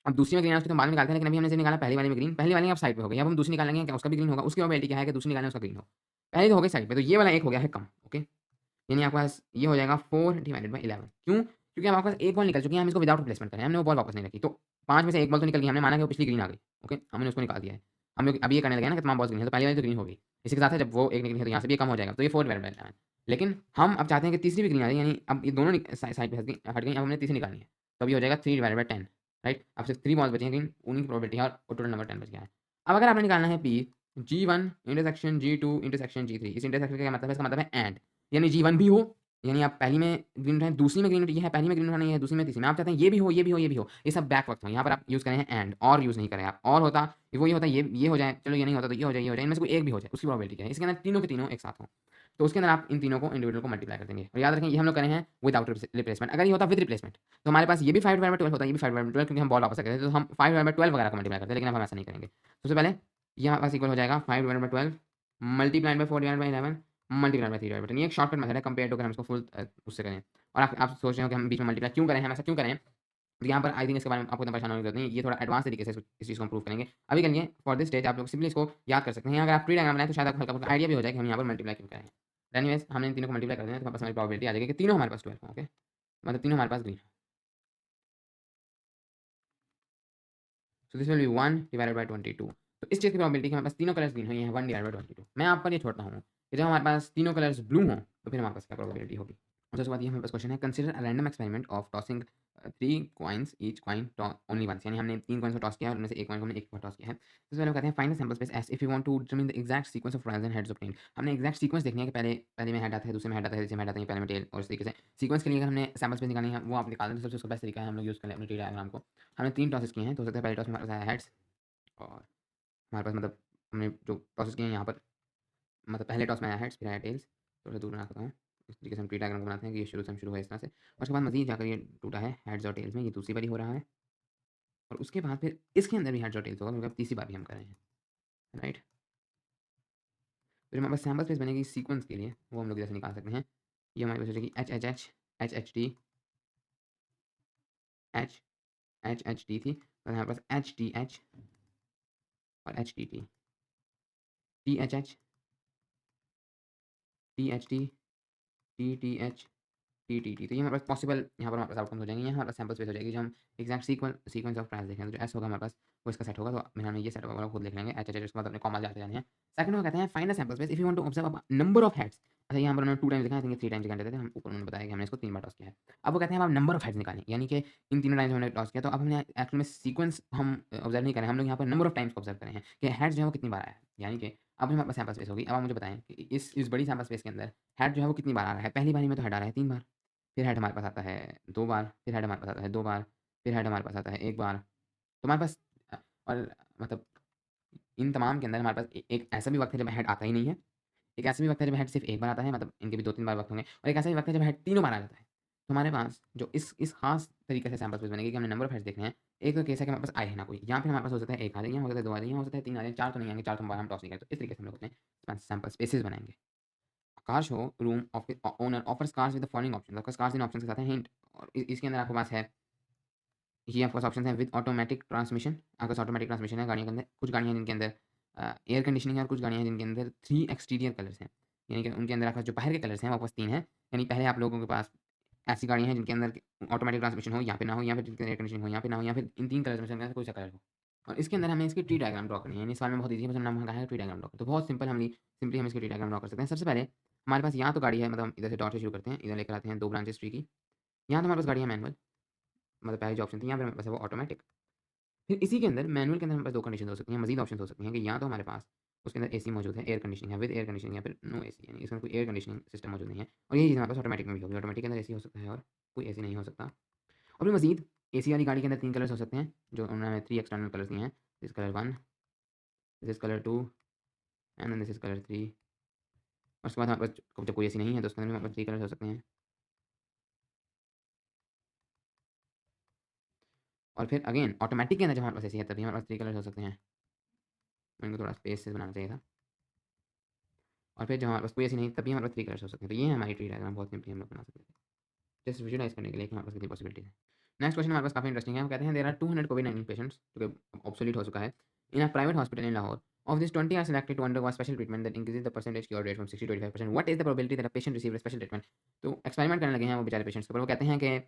अब दूसरी में ग्रीन है उसको तो बाद में निकालते हैं, लेकिन अभी हमने सिर्फ निकाला पहली वाली में ग्रीन, पहली वाली अब साइड पे हो गई। अब हम दूसरी निकालेंगे, क्या उसका भी ग्रीन होगा? उसकी प्रोबेबिलिटी क्या है कि दूसरी निकालें उसका ग्रीन हो? पहली तो हो गई साइड पे, तो ये वाला एक हो गया है कम, ओके? यानी आपके पास ये हो जाएगा 4/11। क्यों? क्योंकि अब आपके पास एक बॉल निकल चुकी है, हम इसको विदाउट रिप्लेसमेंट करें, हमने वो बॉल वापस नहीं रखी। तो 5 में से एक बॉल तो निकल गई, हमने माना कि वो पिछली ग्रीन आ गई, ओके? हमने उसको निकाल दिया है। हम लोग अब ये करने लगे हैं ना कि तमाम बॉल्स ग्रीन है, तो पहली वाली तो ग्रीन हो गई। इसी के साथ है जब वो एक निकली है तो यहाँ से भी ये कम हो जाएगा, तो ये 4/11। लेकिन हम अब चाहते हैं कि तीसरी भी ग्रीन आ जाए, यानी अब ये दोनों साइड पे हट गई, अब हमने तीसरी निकालनी है, तो अभी हो जाएगा 3/10, राइट? अब सिर्फ 3 बॉल्स बची हैं ग्रीन, उन्हीं की प्रोबेबिलिटी है और टोटल नंबर 10 बच गया है। अब अगर आपने निकालना है P G one intersection G two intersection जी3, इस इंटरसेक्शन का क्या मतलब है? इसका मतलब है एंड, यानी जी1 भी हो, यानी आप पहली में ग्रीन उठाएँ, दूसरी में ग्रीन उठाई है, पहली में ग्रीन उठानी है, दूसरी में, तीसरी में। आप चाहते हैं ये भी हो, ये भी हो, ये भी हो। ये सब बैक वक़्त हो। यहाँ पर आप यूज़ करे हैं एंड, और यूज़ नहीं करें आप। और होता, वो ये होता ये हो जाए, चलो ये नहीं होता तो ये हो जाए, ये हो जाए। इनमें से कोई एक भी हो जाए, उसकी प्रोबेबिलिटी क्या है? इसके अंदर तीनों के तीनों एक साथ हों। तो उसके अंदर आप इन तीनों को इंडिविजुअल को मल्टीप्लाई कर देंगे। और याद रखें ये हम लोग कर रहे हैं विदाउट रिप्लेसमेंट। अगर ये होता विद रिप्लेसमेंट, तो हमारे पास ये भी 5/12 होता, ये भी 5/12, क्योंकि हम बॉल वापस रख रहे थे, तो हम 5/12 वगैरह को मल्टीप्लाई करते हैं, लेकिन अब हम ऐसा नहीं करेंगे। सबसे पहले ये हमारे पास इक्वल हो जाएगा 5/12 मल्टीप्लाइड बाय 4/11 मल्टीप्लाइड बाय 3/10। ये एक शॉर्टकट मेथड है कंपेयर टू अगर हम इसको फुल उससे करें। और आप सोच रहे हो कि हम बीच में मल्टीप्लाई क्यों करें, हम ऐसा क्यों करें? तो यहाँ पर आई थिंक इसके बारे में आपको इतना परेशान होने की जरूरत नहीं है। ये थोड़ा एडवांस तरीके से इस चीज़ को हम प्रूव करेंगे। अभी के लिए फॉर दिस स्टेज आप लोग सिंपली इसको याद कर सकते हैं। अगर आप ट्री डायग्राम बनाएं तो शायद आपको हल्का फुल्का आइडिया भी हो जाए कि हम यहाँ पर मल्टीप्लाई क्यों करें। एनीवेज हमने इन तीनों को मल्टीप्लाई कर देना, तो हमारे पास हमारी प्रोबेबिलिटी आ जाएगी कि तीनों हमारे पास 12 हैं, ओके? मतलब तीनों हमारे पास green. So this will be 1/22। तो इस चीज़ की प्रोबेबिलिटी कि हमारे पास तीनों कलर्स ग्रीन हैं, ये है 1/22। मैं आप पर ये छोड़ता हूँ कि जब हमारे पास तीनों कलर्स ब्लू हों, तो फिर हमारे पास क्या प्रोबेबिलिटी होगी। और उसके बाद ये हमारे पास क्वेश्चन है, consider a random experiment of tossing 3 coins, each coin only once, यानी हमने 3 कॉइन्स को टॉस किया है और उनमें से एक कॉइन को हमने एक बार टॉस किया है। तो इसमें हम कहते हैं find the sample space S if you want to determine the exact sequence of tails and heads obtained. हमने एग्जैक्ट सीक्वेंस देखनी है कि पहले पहले में हेड आता है, दूसरे में हेड आता है, तीसरे में हेड आता है, पहले में टेल, और इस तरीके से सीक्वेंस के लिए अगर हमने सैंपल स्पेस निकालनी है वो आप निकाल दें, तो सबसे उसका बेस्ट तरीका है हम लोग यूज़ करें अपने ट्री डायग्राम को। हमने 3 टॉसेस किए हैं, तो हो सकता है पहले टॉस में हमारे पास आया हेड्स, और हमारे पास मतलब हमने जो टॉसेस किए हैं यहाँ पर, मतलब पहले टॉस में आया हेड्स, फिर आया टेल्स। थोड़ा सा दूर बना सकता हूँ, इस तरीके से हम ट्री डायग्राम को बनाते हैं कि ये शुरू से हम शुरू है इस तरह से, और उसके बाद मज़ीद जाकर ये टूटा है हेड्स और टेल्स में, ये दूसरी बारी हो रहा है। और उसके बाद फिर इसके अंदर भी हेड्स और टेल्स होगा, क्योंकि अब तीसरी बार भी हम कर रहे हैं, राइट? फिर हमारे पास सैंपल स्पेस बनेगी सीक्वेंस के लिए, वो हम लोग जैसे निकाल सकते हैं। ये हमारे पास हो जाएगी H H H H H T H H H T थी, और हमारे पास एच टी एच और H T T T H H T H T T T H T T T. तो ये हमारे पास पॉसिबल यहाँ पर हमारे पास आउटकम्स हो जाएंगे। यहाँ हमारे पास सैंपल स्पेस हो जाएगी, जो हम एग्जैक्ट सीक्वेंस ऑफ ट्रायल्स देखें, तो जो एस होगा हमारे पास वो इसका सेट होगा, तो मेरे में ये सेट होगा, खुद लिख लेंगे एच एच एच, उसके बाद अपने कॉमा जाते जाने हैं। सेकंड में कहते हैं find the sample space if you want to observe a number of heads. अच्छा यहाँ पर उन्होंने 2 टाइम्स लिखा है, आई थिंक 3 टाइम्स लिखा देते थे हम, ऊपर उन्होंने बताया कि हमने इसको 3 बार टॉस किया है। अब वो कहते हैं अब आप नंबर ऑफ हेड्स निकालें, यानी कि इन तीनों टाइम्स हमने टॉस किया, तो अब हमने एक्चुअल में सीक्वेंस हम ऑब्जर्व नहीं करें, हम लोग यहाँ पर नंबर ऑफ टाइम्स को ऑब्जर्व करें हैं कि हेड्स जो है वो कितनी बार आया है। यानी कि अब हमारे पास सैंपल स्पेस होगी। अब आप मुझे बताएं कि इस बड़ी सैंपल स्पेस के अंदर हेड जो है वो कितनी बार आ रहा है। पहली बारी में तो हेड आ रहा है 3 बार, फिर हेड हमारे पास आता है 2 बार, फिर हेड हमारे पास आता है 2 बार, फिर हेड हमारे पास आता है 1 बार। तो हमारे पास और मतलब इन तमाम के अंदर हमारे पास एक ऐसा भी वक्त है जब हेड आता ही नहीं है, एक ऐसा भी वक्त है जब हेड सिर्फ 1 बार आता है, मतलब इनके भी 2-3 बार वक्त होंगे, और एक ऐसा भी वक्त है जब हेड तीनों बार आ जाता है। तो हमारे पास जो इस खास तरीके से सैंपल स्पेस बनेगी कि हमने नंबर ऑफ हेड्स देखने हैं। एक तो केस है कि हमारे पास आए ही ना कोई, यहाँ पे हमारे पास हो सकता है 1 आ जाए, यहाँ हो सकता है 2 आ जाए, यहाँ हो सकता है 3 आ जाए, 4 तो नहीं आएंगे, 4 तो हम टॉस नहीं करें। तो इस तरीके से हम लोग अपने सैंपल स्पेसेस बनाएंगे। Car show room owner offers cars with the following options. आपके कार्स इन ऑप्शंस के साथ है हिंट, और इसके अंदर आपके पास है, ये आपके पास ऑप्शन है विद ऑटोमेटिक ट्रांसमिशन। आपके पास ऑटोमेटिक ट्रांसमिशन है गाड़ियों के अंदर। कुछ गाड़ियाँ जिनके अंदर एयर कंडीशनिंग है, और कुछ गाड़ियाँ हैं जिनके अंदर 3 एक्सटीरियर कलर्स हैं, यानी कि उनके अंदर आपके पास जो बाहर के कलर्स हैं वो आपके पास 3 हैं। यानी पहले आप लोगों के पास ऐसी गाड़ियाँ हैं जिनके अंदर ऑटोमेटिक ट्रांसमिशन हो, यहाँ पे ना हो, या फिर जिनके एयर कंडीशनिंग हो, यहाँ पे ना हो, या फिर इन 3 कलर्स में से इनका कोई सा कलर हो। और इसके अंदर हमें इसकी ट्री डायग्राम ड्रॉ करनी है। यानी सवाल में बहुत ईजी है, बस हमने कहा है ट्री डायग्राम ड्रॉ। तो बहुत सिंपली हम इसकी ट्री डायग्राम ड्रॉ कर सकते हैं। सबसे पहले हमारे पास यहाँ तो गाड़ी है, मतलब हम इधर से डॉट से शुरू करते हैं, इधर लेकर आते हैं 2 ब्रांचेस ट्री की। यहाँ तो हमारे पास गाड़ी है मैनुअल, मतलब पहली जो ऑप्शन थी, यहाँ पर हमारे पास है वो ऑटोमेटिक। फिर इसी के अंदर मैनुअल के अंदर हमारे पास 2 कंडीशन हो सकती हैं, मज़ीद ऑप्शन हो सकती हैं कि या तो हमारे पास उसके अंदर एसी मौजूद है, एयर कंडीशनिंग है, विद एयर कंडीशनिंग, या फिर नो एसी, यानी इसमें कोई एयर कंडीशनिंग सिस्टम मौजूद नहीं है। और यही चीज़ हमारे पास ऑटोमेटिक में भी होगी। ऑटोमेटिक के अंदर एसी हो सकता है और कोई एसी नहीं हो सकता। और फिर मज़ीद एसी वाली गाड़ी के अंदर 3 कलर्स हो सकते हैं, जो उन्होंने हमें 3 एक्सटर्नल कलर्स दिए हैं। This colour 1, this is colour 2, and then this is colour 3। और उसके बाद हमारे पास जब कोई एसी नहीं है तो उसके अंदर भी हमारे पास 3 कलर्स हो सकते हैं। और फिर अगेन ऑटोमेटिक के अंदर जब हमारे पास एसी है तभी हमारे पास 3 कलर्स हो सकते हैं। इनको थोड़ा स्पेस से बनाना चाहिए था। और फिर जब हमारे पास कोई ऐसी नहीं तभी हमारे पास 3 कलर्स हो सकते हैं। तो ये है हमारी ट्री डायग्राम, बहुत सिंपली हम लोग बना सकते हैं, जस्ट विजुअलाइज़ करने के लिए कि हमारे पास कितनी पॉसिबिलिटीज़ हैं। नेक्स्ट क्वेश्चन हमारे पास काफ़ी इंटरेस्टिंग है। वो कहते हैं देयर आर 200 कोविड-19 पेशेंट्स, जो कि ऑब्सोलीट हो चुका है, in a private hospital in Lahore. Of this 20 are selected to undergo a special treatment that increases the percentage cure rate from 60 to 85%। What is the probability that a patient receive a special treatment. तो experiment करने लगे हैं वो बेचारे patients के ऊपर। वो कहते हैं कि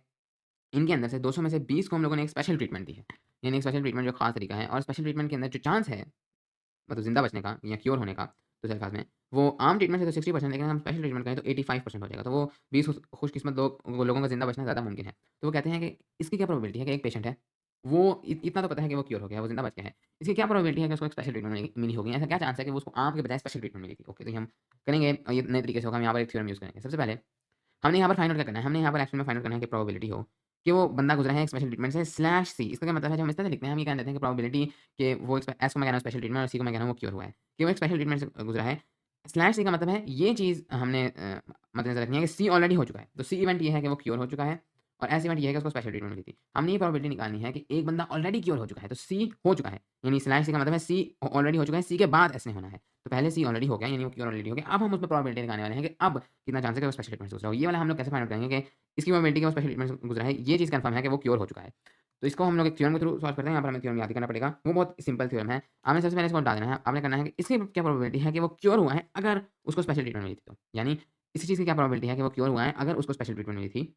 इनके अंदर से 200 में से 20 को हम लोगों ने एक स्पेशल ट्रीटमेंट दी है, यानी एक स्पेशल ट्रीटमेंट जो खास तरीका है। और स्पेशल ट्रीटमेंट के अंदर जो चांस है, मतलब ज़िंदा बचने का या क्योर होने का, दूसरे अल्फाज़ में, वो आम ट्रीटमेंट से तो 60%, लेकिन हम स्पेशल ट्रीटमेंट करें तो 85% हो जाएगा। तो वो 20 खुशकिस्मत लोगों का ज़िंदा बचना ज़्यादा मुमकिन है। तो वो कहते हैं कि इसकी क्या प्रोबेबिलिटी है कि एक पेशेंट है, वो इतना तो पता है कि वो क्योर हो गया है, वो ज़िंदा बच गया है। इसकी क्या प्रोबेबिलिटी है कि उसको एक स्पेशल ट्रीटमेंट मिली होगी? ऐसा क्या चांस है कि वो उसको आम के बजाय स्पेशल ट्रीटमेंट मिली थी? ओके, तो ये हम करेंगे, और ये नए तरीके से होगा। हम यहाँ पर एक थ्योरम यूज़ करेंगे। सबसे पहले हमने यहाँ पर फाइंड आउट क्या करना है, हमने यहाँ पर एक्चुअल में फाइंड आउट करना है कि प्रोबेबिलिटी हो कि वो बंदा गुजरा है एक स्पेशल ट्रीटमेंट से स्लैश सी। इसका क्या मतलब है, जब हम इस तरह से लिखते हैं, हम ये कह देते हैं कि प्रोबेबिलिटी कि वो एस को मैं कह रहा हूँ स्पेशल ट्रीटमेंट, और सी को मैं कह रहा हूँ वो क्योर हुआ है, कि वो एक स्पेशल ट्रीटमेंट से गुजरा है। स्लैश सी का मतलब है ये चीज़ हमने मद्देनजर रखनी है कि सी ऑलरेडी हो चुका है। तो सी इवेंट ये है कि वो क्योर हो चुका है, और एस इवेंट ये है कि उसको स्पेशल ट्रीटमेंट मिली थी। हमने ये प्रोबेबिलिटी निकालनी है कि एक बंदा ऑलरेडी क्योर हो चुका है, तो सी हो चुका है, यानी स्लैश सी का मतलब है सी ऑलरेडी हो चुका है, सी के बाद एस ने होना है। तो पहले सी ऑलरेडी हो गया, यानी वो क्योर ऑलरेडी हो गया। अब हम उसमें प्रोबेबिलिटी निकालने वाले हैं कि अब कितना चांस है कि वो स्पेशल ट्रीटमेंट से गुजरा हो। ये वाला हम लोग कैसे फाइंड आउट करेंगे कि इसकी प्रोबेबिलिटी कि वो स्पेशल ट्रीटमेंट से गुजरा है, ये चीज़ कंफर्म है कि वो क्योर हो चुका है। तो इसको हम लोग एक थ्योरम के थ्रू सॉल्व करते हैं। यहाँ पर हमें थ्योरम याद ही करना पड़ेगा, वो बहुत सिंपल थ्योरम है। आपने सबसे पहले इसको हटा देना है। आपने करना है कि इसकी क्या प्रोबेबिलिटी है कि वो क्योर हुआ है अगर उसको स्पेशल ट्रीटमेंट मिली थी तो, यानी इसी चीज़ की क्या प्रोबेबिलिटी है कि वो क्योर हुआ है अगर उसको स्पेशल ट्रीटमेंट मिली थी।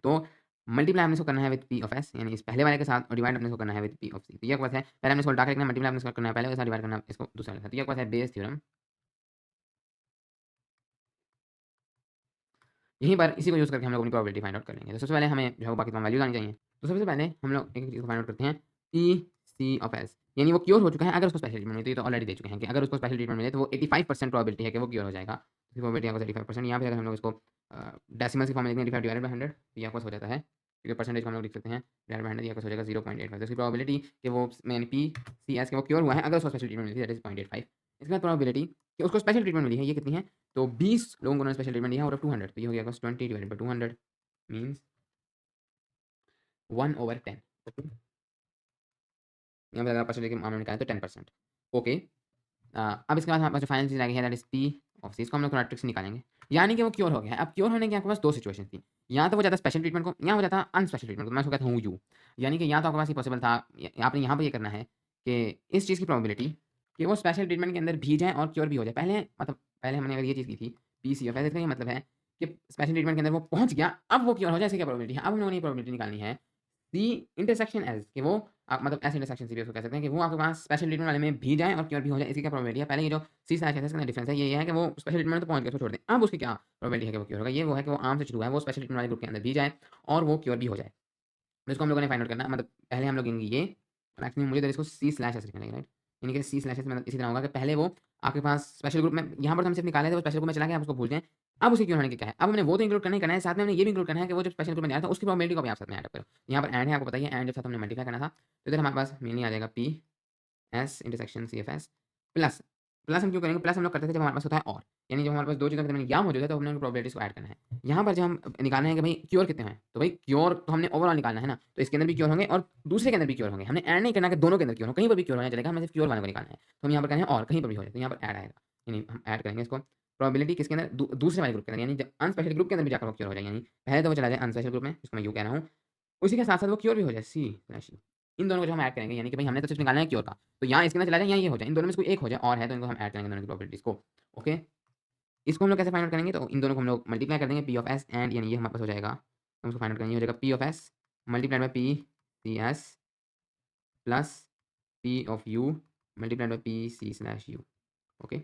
तो मल्टीप्लाई हमने इसको करना है विद पी ऑफ एस, यानी इस पहले वाले के साथ, और डिवाइड अपने इसको करना है विद पी ऑफ सी। तो ये बात है, पहले हमने इसको उल्टा के लिखना है, मल्टीप्लाई अपने इसको करना है पहले के साथ, डिवाइड करना है इसको दूसरे के साथ। तो ये बात है बेस थ्योरम। यहीं पर इसी को यूज़ करके हम लोग अपनी प्रोबेबिलिटी फाइंड आउट कर लेंगे। तो सबसे पहले हमें जो है वो बाकी तमाम वैल्यूज़ आनी चाहिए। तो सबसे पहले हम लोग एक चीज़ को फाइंड आउट करते हैं, पी सी ऑफ एस, यानी वो क्योर हो चुका है अगर उसको स्पेशल ट्रीटमेंट मिली। तो ऑलरेडी दे चुके हैं कि अगर उसको स्पेशल ट्रीटमेंट मिले तो वो 85% प्रोबेबिलिटी है कि वो क्योर हो जाएगा। तो प्रोबेबिलिटी आपको 85%। यहाँ पे अगर हम लोग इसको डेसिमल्स की फॉर्म में लिखें, 85 डिवाइडेड बाय 100, तो ये आपको हो जाता है, क्योंकि परसेंटेज को हम लोग लिख सकते हैं डिवाइडेड बाय 100, ये आपको हो जाएगा 0.85। तो इसकी प्रोबेबिलिटी कि वो यानी पी सी एस के वो क्योर हुआ है अगर उसको स्पेशल ट्रीटमेंट मिली थी, दैट इज़ 0.85। इसके बाद प्रोबेबिलिटी कि उसको स्पेशल ट्रीटमेंट मिली है, ये कितनी है? तो 20 लोगों को उन्होंने स्पेशल ट्रीटमेंट दिया आउट ऑफ 200, तो ये हो गया 20 डिवाइडेड बाय 200 मीन्स 1/10। ओके, यहाँ पे अगर आप परसेंटेज के मामले में निकालें तो 10%। ओके, अब इसके बाद हमारे पास जो फाइनल चीज़ आ गई है, दैट इज़ पी ऑफ सी। इसको हम लोग थोड़ा ट्रिक से निकालेंगे, यानी कि वो क्योर हो गया है। अब क्योर होने की आपके पास 2 सिचुएशन थी, या तो वो जाता स्पेशल ट्रीटमेंट को, या हो जाता अनस्पेशल ट्रीटमेंट को। मैं उसको कहता हूँ यू, यानी कि या तो आपके पास ये पॉसिबल था, आपने यहाँ पे ये करना है कि इस चीज़ की प्रोबेबिलिटी कि वो स्पेशल ट्रीटमेंट के अंदर भी जाए और क्योर भी हो जाए। पहले हमने अगर ये चीज़ की थी पी सी ऑफ एस, इसका ये मतलब है कि स्पेशल ट्रीटमेंट के अंदर वो पहुँच गया, अब वो क्योर हो जाए, इसकी क्या प्रोबेबिलिटी है। अब हम लोगों ने ये प्रोबेबिलिटी निकालनी है सी इंटरसेक्शन एस, कि वो आप मतलब ऐसे इंटरसेक्शन भी उसको कह सकते हैं कि वो आपके पास स्पेशल ट्रीटमेंट वाले में भी जाए और क्योर भी हो जाए। इसकी क्या प्रोबेबिलिटी है? पहले ये जो सी स्लैश है इसका डिफरेंस है ये है कि वो स्पेशल ट्रीटमेंट तो पहुँच के उसको छोड़ दें। अब उसकी क्या प्रोबेबिलिटी है कि वो क्योर होगा? ये वो है कि वो आर्म से शुरू है, वो स्पेशल ट्रीटमेंट वाले ग्रुप के अंदर भी जाए और वो क्योर भी हो जाए। तो इसको हम लोगों ने फाइंड आउट करना है, मतलब पहले हम लोग लेंगे ये और एक्चुअली मुझे तो इसको सी स्लैश ऐसे लिखना है, राइट? यानी कि सी स्लैश मतलब इसी तरह होगा कि पहले वो आपके पास स्पेशल ग्रुप में यहाँ पर तो हम सिर्फ निकाले थे, वो स्पेशल ग्रुप में चला गया, आप उसको भूल जाएँ। अब उसके क्यों होने की क्या है? अब हमने वो तो इंक्लूड करना ही करना है, साथ में हमने ये भी इंक्लूड करना है कि वो जो स्पेशल ग्रुप में जा रहा था उसकी प्रोबेबिलिटी को भी आप साथ में ऐड करो। यहाँ पर एंड है, आपको बताइए एंड जब साथ हमने मल्टीप्लाई करना था, तो इधर हमारे पास मेनली आ जाएगा P S intersection C F S plus plus हम क्यों करेंगे? प्लस हम लोग करते थे जब हमारे पास होता है और, यानी जब हमारे पास दो चीज़ों के दरमियान या मौजूद है तो हमने प्रोबेबिलिटीज़ को ऐड करना है। यहाँ पर जब हम निकालना है कि भाई क्योर कितने हैं, तो भाई क्योर तो हमने ओवरऑल निकालना है ना, तो इसके अंदर भी क्योर होंगे और दूसरे के अंदर भी क्योर होंगे। हमने ऐड नहीं करना कि दोनों के अंदर क्योर हो, कहीं पर भी क्योर होना चलेगा, हमें सिर्फ क्योर वाले को निकालना है। तो हम यहाँ पर करें और कहीं पर भी हो जाए, तो यहाँ पर ऐड आएगा, यानी हम ऐड करेंगे इसको। प्रोबेबिलिटी किसके अंदर? दूसरे वाले ग्रुप के अंदर, यानी अनस्पेशल ग्रुप के अंदर भी जाकर वो क्योर हो जाए, यानी पहले तो वो चला जाए अनस्पेशल ग्रुप में, जिसको मैं यू कह रहा हूँ, उसी के साथ-साथ वो क्योर भी हो जाए सी स्लैश ई। इन दोनों को जो हम ऐड करेंगे, यानी कि भाई हमने तो सिर्फ निकालना है क्योर का, तो यहाँ इसके अंदर चला जाए, यहाँ ये हो जाए, इन दोनों में से कोई एक हो जाए और है तो इनको हम ऐड करेंगे दोनों की प्रोबेबिलिटीज़ को। ओके, इसको हम लोग कैसे फाइंड आउट करेंगे? तो इन दोनों को हम लोग मल्टीप्लाई कर देंगे पी ऑफ एस एंड, यानी ये हमारे पास हो जाएगा, हम उसको फाइंड आउट करेंगे, ये हो जाएगा P of S multiplied by P C S plus P of U multiplied by P C slash U. Okay,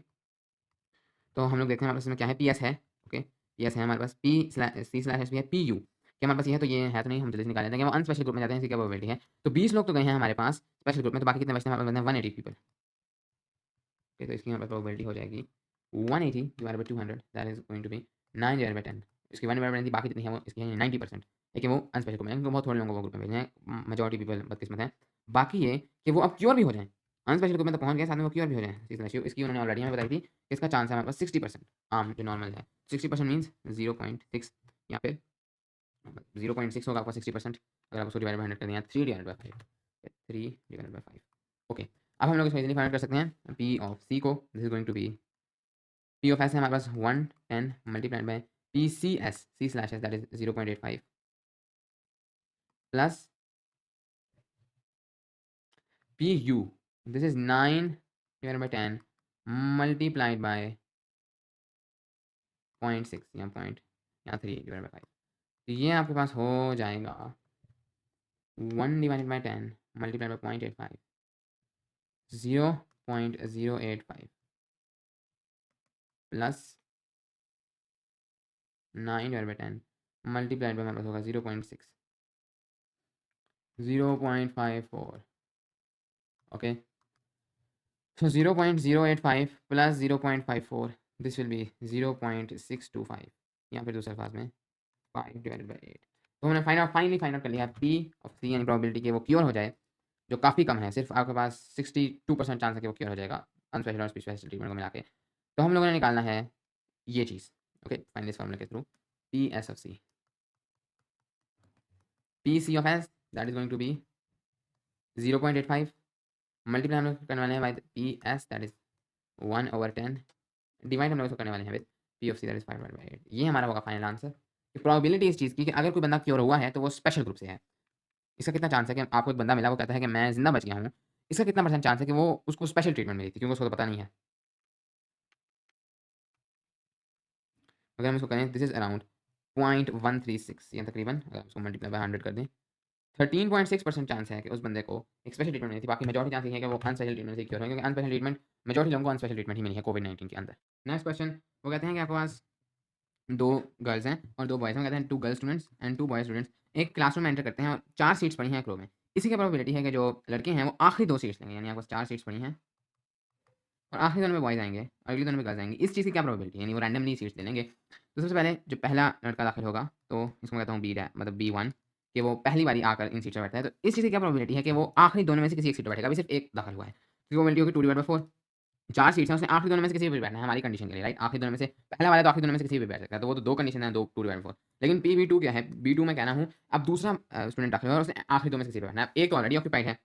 तो हम लोग देखते हैं हमारे पास इसमें क्या है, पी एस है। ओके, पी एस है हमारे पास, पी सी स्लैश एस भी है, पी यू क्या हमारे पास ये है, तो ये है तो नहीं, हम जल्दी से निकाल लेते हैं। वो अनस्पेशल ग्रुप में जाते हैं, इसकी क्या प्रोबेबिलिटी है? तो 20 लोग तो गए हैं हमारे पास स्पेशल ग्रुप में, तो बाकी कितने बचते हैं? हमारे पास बचते हैं 180 पीपल। ओके, तो इसकी हमारे पास प्रोबेबिलिटी हो जाएगी 180 divided by 200, that is going to be 9 divided by 10। इसकी 1 डिवाइडेड बाय 10 बाकी जितनी है वो इसकी है 90%, लेकिन वो अनस्पेशल ग्रुप में है क्योंकि बहुत थोड़े लोगों को वो ग्रुप में भेजे हैं, मेजॉरिटी पीपल बदकिस्मत हैं। बाकी ये कि वो अब क्योर भी हो जाएँ, अनस्पेशल ग्रुप में तो पहुँच गए, साथ में वो क्योर भी हो जाएँ। इसकी उन्होंने ऑलरेडी हमें बताई थी कि इसका चांस है हमारे पास 60%, आम जो नॉर्मल है 60% मीन्स 0.6 या फिर 0.6 होगा आपका 60%, अगर आप उसको डिवाइड बाय 100 कर दें, या 3 divided by 5, 3 divided by 5। Okay, अब हम लोग इसको इजीली फाइंड कर सकते हैं पी ऑफ सी को, this is going to be P of S है हमारे पास 110 multiplied by P C S C slash S, that is 0.85 plus P U, this is 9 divided by 10 multiplied by 0.6 या point या 3 divided by 5, तो ये आपके पास हो जाएगा 1 divided by 10 multiplied bye 0.85, 0.085 plus 9 divided by 10 multiplied bye हमारे पास होगा 0.6, 0.54। Okay, so 0.085 plus 0.54, this will be 0.625 या फिर दूसरे अल्फाज में 5 डिवाइडेड बाय 8। तो हमने फाइनली फाइंड आउट कर लिया पी ऑफ सी, यानी प्रोबेबिलिटी कि वो क्योर हो जाए, जो काफ़ी कम है, सिर्फ आपके पास 62% चांस है कि वो क्योर हो जाएगा अनस्पेशल और स्पेशल ट्रीटमेंट को मिला के। तो हम लोगों ने निकालना है ये चीज़। ओके, फाइंड दिस फॉर्मूला के through P S of C, P C of S that is going to be 0.85 multiply हम लोग करने वाले हैं by P S that is 1/10 divide हम लोग इसको करने वाले हैं with P of C that is 5/8। ये हमारा होगा फाइनल आंसर। प्रोबेबिलिटी इस चीज़ की कि अगर कोई बंदा क्योर हुआ है तो वो स्पेशल ग्रुप से है, इसका कितना चांस है कि आपको एक बंदा मिला, वो कहता है कि मैं जिंदा बच गया हूँ, इसका कितना परसेंट चांस है कि वो उसको स्पेशल ट्रीटमेंट मिली थी, क्योंकि उसको तो पता नहीं है। अगर हम इसको करें, दिस इज अराउंड 0.136 या तकरीबन, अगर उसको मल्टीप्लाई बाय 100 कर दें, 13.6% चांस है कि उस बंदे को एक स्पेशल ट्रीटमेंट मिली थी। बाकी मेजॉरिटी चांस ये है कि वो अनस्पेशल ट्रीटमेंट से क्योर है, क्योंकि अनस्पेशल ट्रीटमेंट मेजॉरिटी लोगों को अनस्पेशल ट्रीटमेंट ही मिली है कोविड-19 के अंदर। नेक्स्ट क्वेश्चन, वो कहते हैं कि आपके पास 2 गर्ल्स हैं और 2 बॉयज़ हैं। वो कहते हैं 2 girl students and 2 boy students एक क्लासरूम में एंटर करते हैं और 4 सीट्स पड़ी हैं एक रो में। इसी की प्रोबेबिलिटी है कि जो लड़के हैं वो आखिरी 2 सीट्स लेंगे, यानी आपके पास 4 सीट्स पड़ी हैं और आखिरी दोनों में बॉयज़ आएँगे और अगली दोनों में गर्ल्स आएँगी। इस चीज़ की क्या प्रोबेबिलिटी है? यानी वो रैंडमली सीट्स ले लेंगे। तो सबसे पहले जो पहला लड़का दाखिल होगा, तो इसको मैं कहता हूँ बी डै मतलब B1, कि वो पहली बारी आकर इन सीट्स पे बैठता है। तो इस चीज़ की क्या प्रोबेबिलिटी है कि वो आखिरी दोनों में से किसी एक सीट पे बैठेगा, अभी सिर्फ एक दाखिल हुआ है। तो प्रोबेबिलिटी होगी 2/4। 4 सीट्स हैं, उसने आखिरी दोनों में से किसी पे भी बैठना है हमारी कंडीशन के लिए, राइट? आखिरी दोनों में से पहला वाला तो आखिरी दोनों में से किसी पे भी बैठ सकता है, तो वो तो 2 कंडीशन है, 2 2/4। लेकिन पी-बी2 क्या है? बी2 मैं कह रहा हूँ, अब दूसरा स्टूडेंट दाखिल हुआ और उसने आखिरी 2 में से किसी पे बैठना है। अब एक तो ऑलरेडी ऑक्यूपाइड है,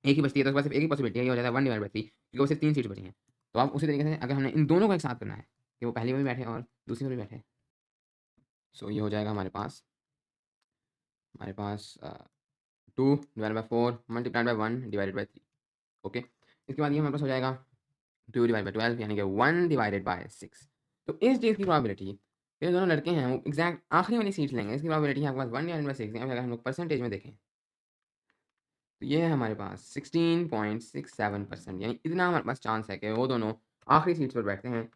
एक ही बचती है, तो उसके पास सिर्फ एक ही पॉसिबिलिटी है, ये हो जाता है 1/3 क्योंकि वो सिर्फ 3 सीट्स बची हैं। तो अब उसी तरीके से अगर हमने इन दोनों को एक साथ करना है कि वो पहली में भी बैठे और दूसरी में भी बैठे, सो ये हो जाएगा हमारे पास 2/4 multiplied by 1 divided bye 3। Okay, इसके बाद ये हमारे पास हो जाएगा 2/12 यानी कि 1/6। तो इस चीज़ की प्रोबेबिलिटी, ये दोनों लड़के हैं वो एग्जैक्ट आखिरी वाली सीट्स लेंगे, इसकी प्रोबेबिलिटी है आपके पास 1/6। अगर हम लोग परसेंटेज में देखें तो ये है हमारे पास 16.67%, यानी इतना हमारे पास चांस है कि वो दोनों आखिरी सीट्स पर बैठते हैं।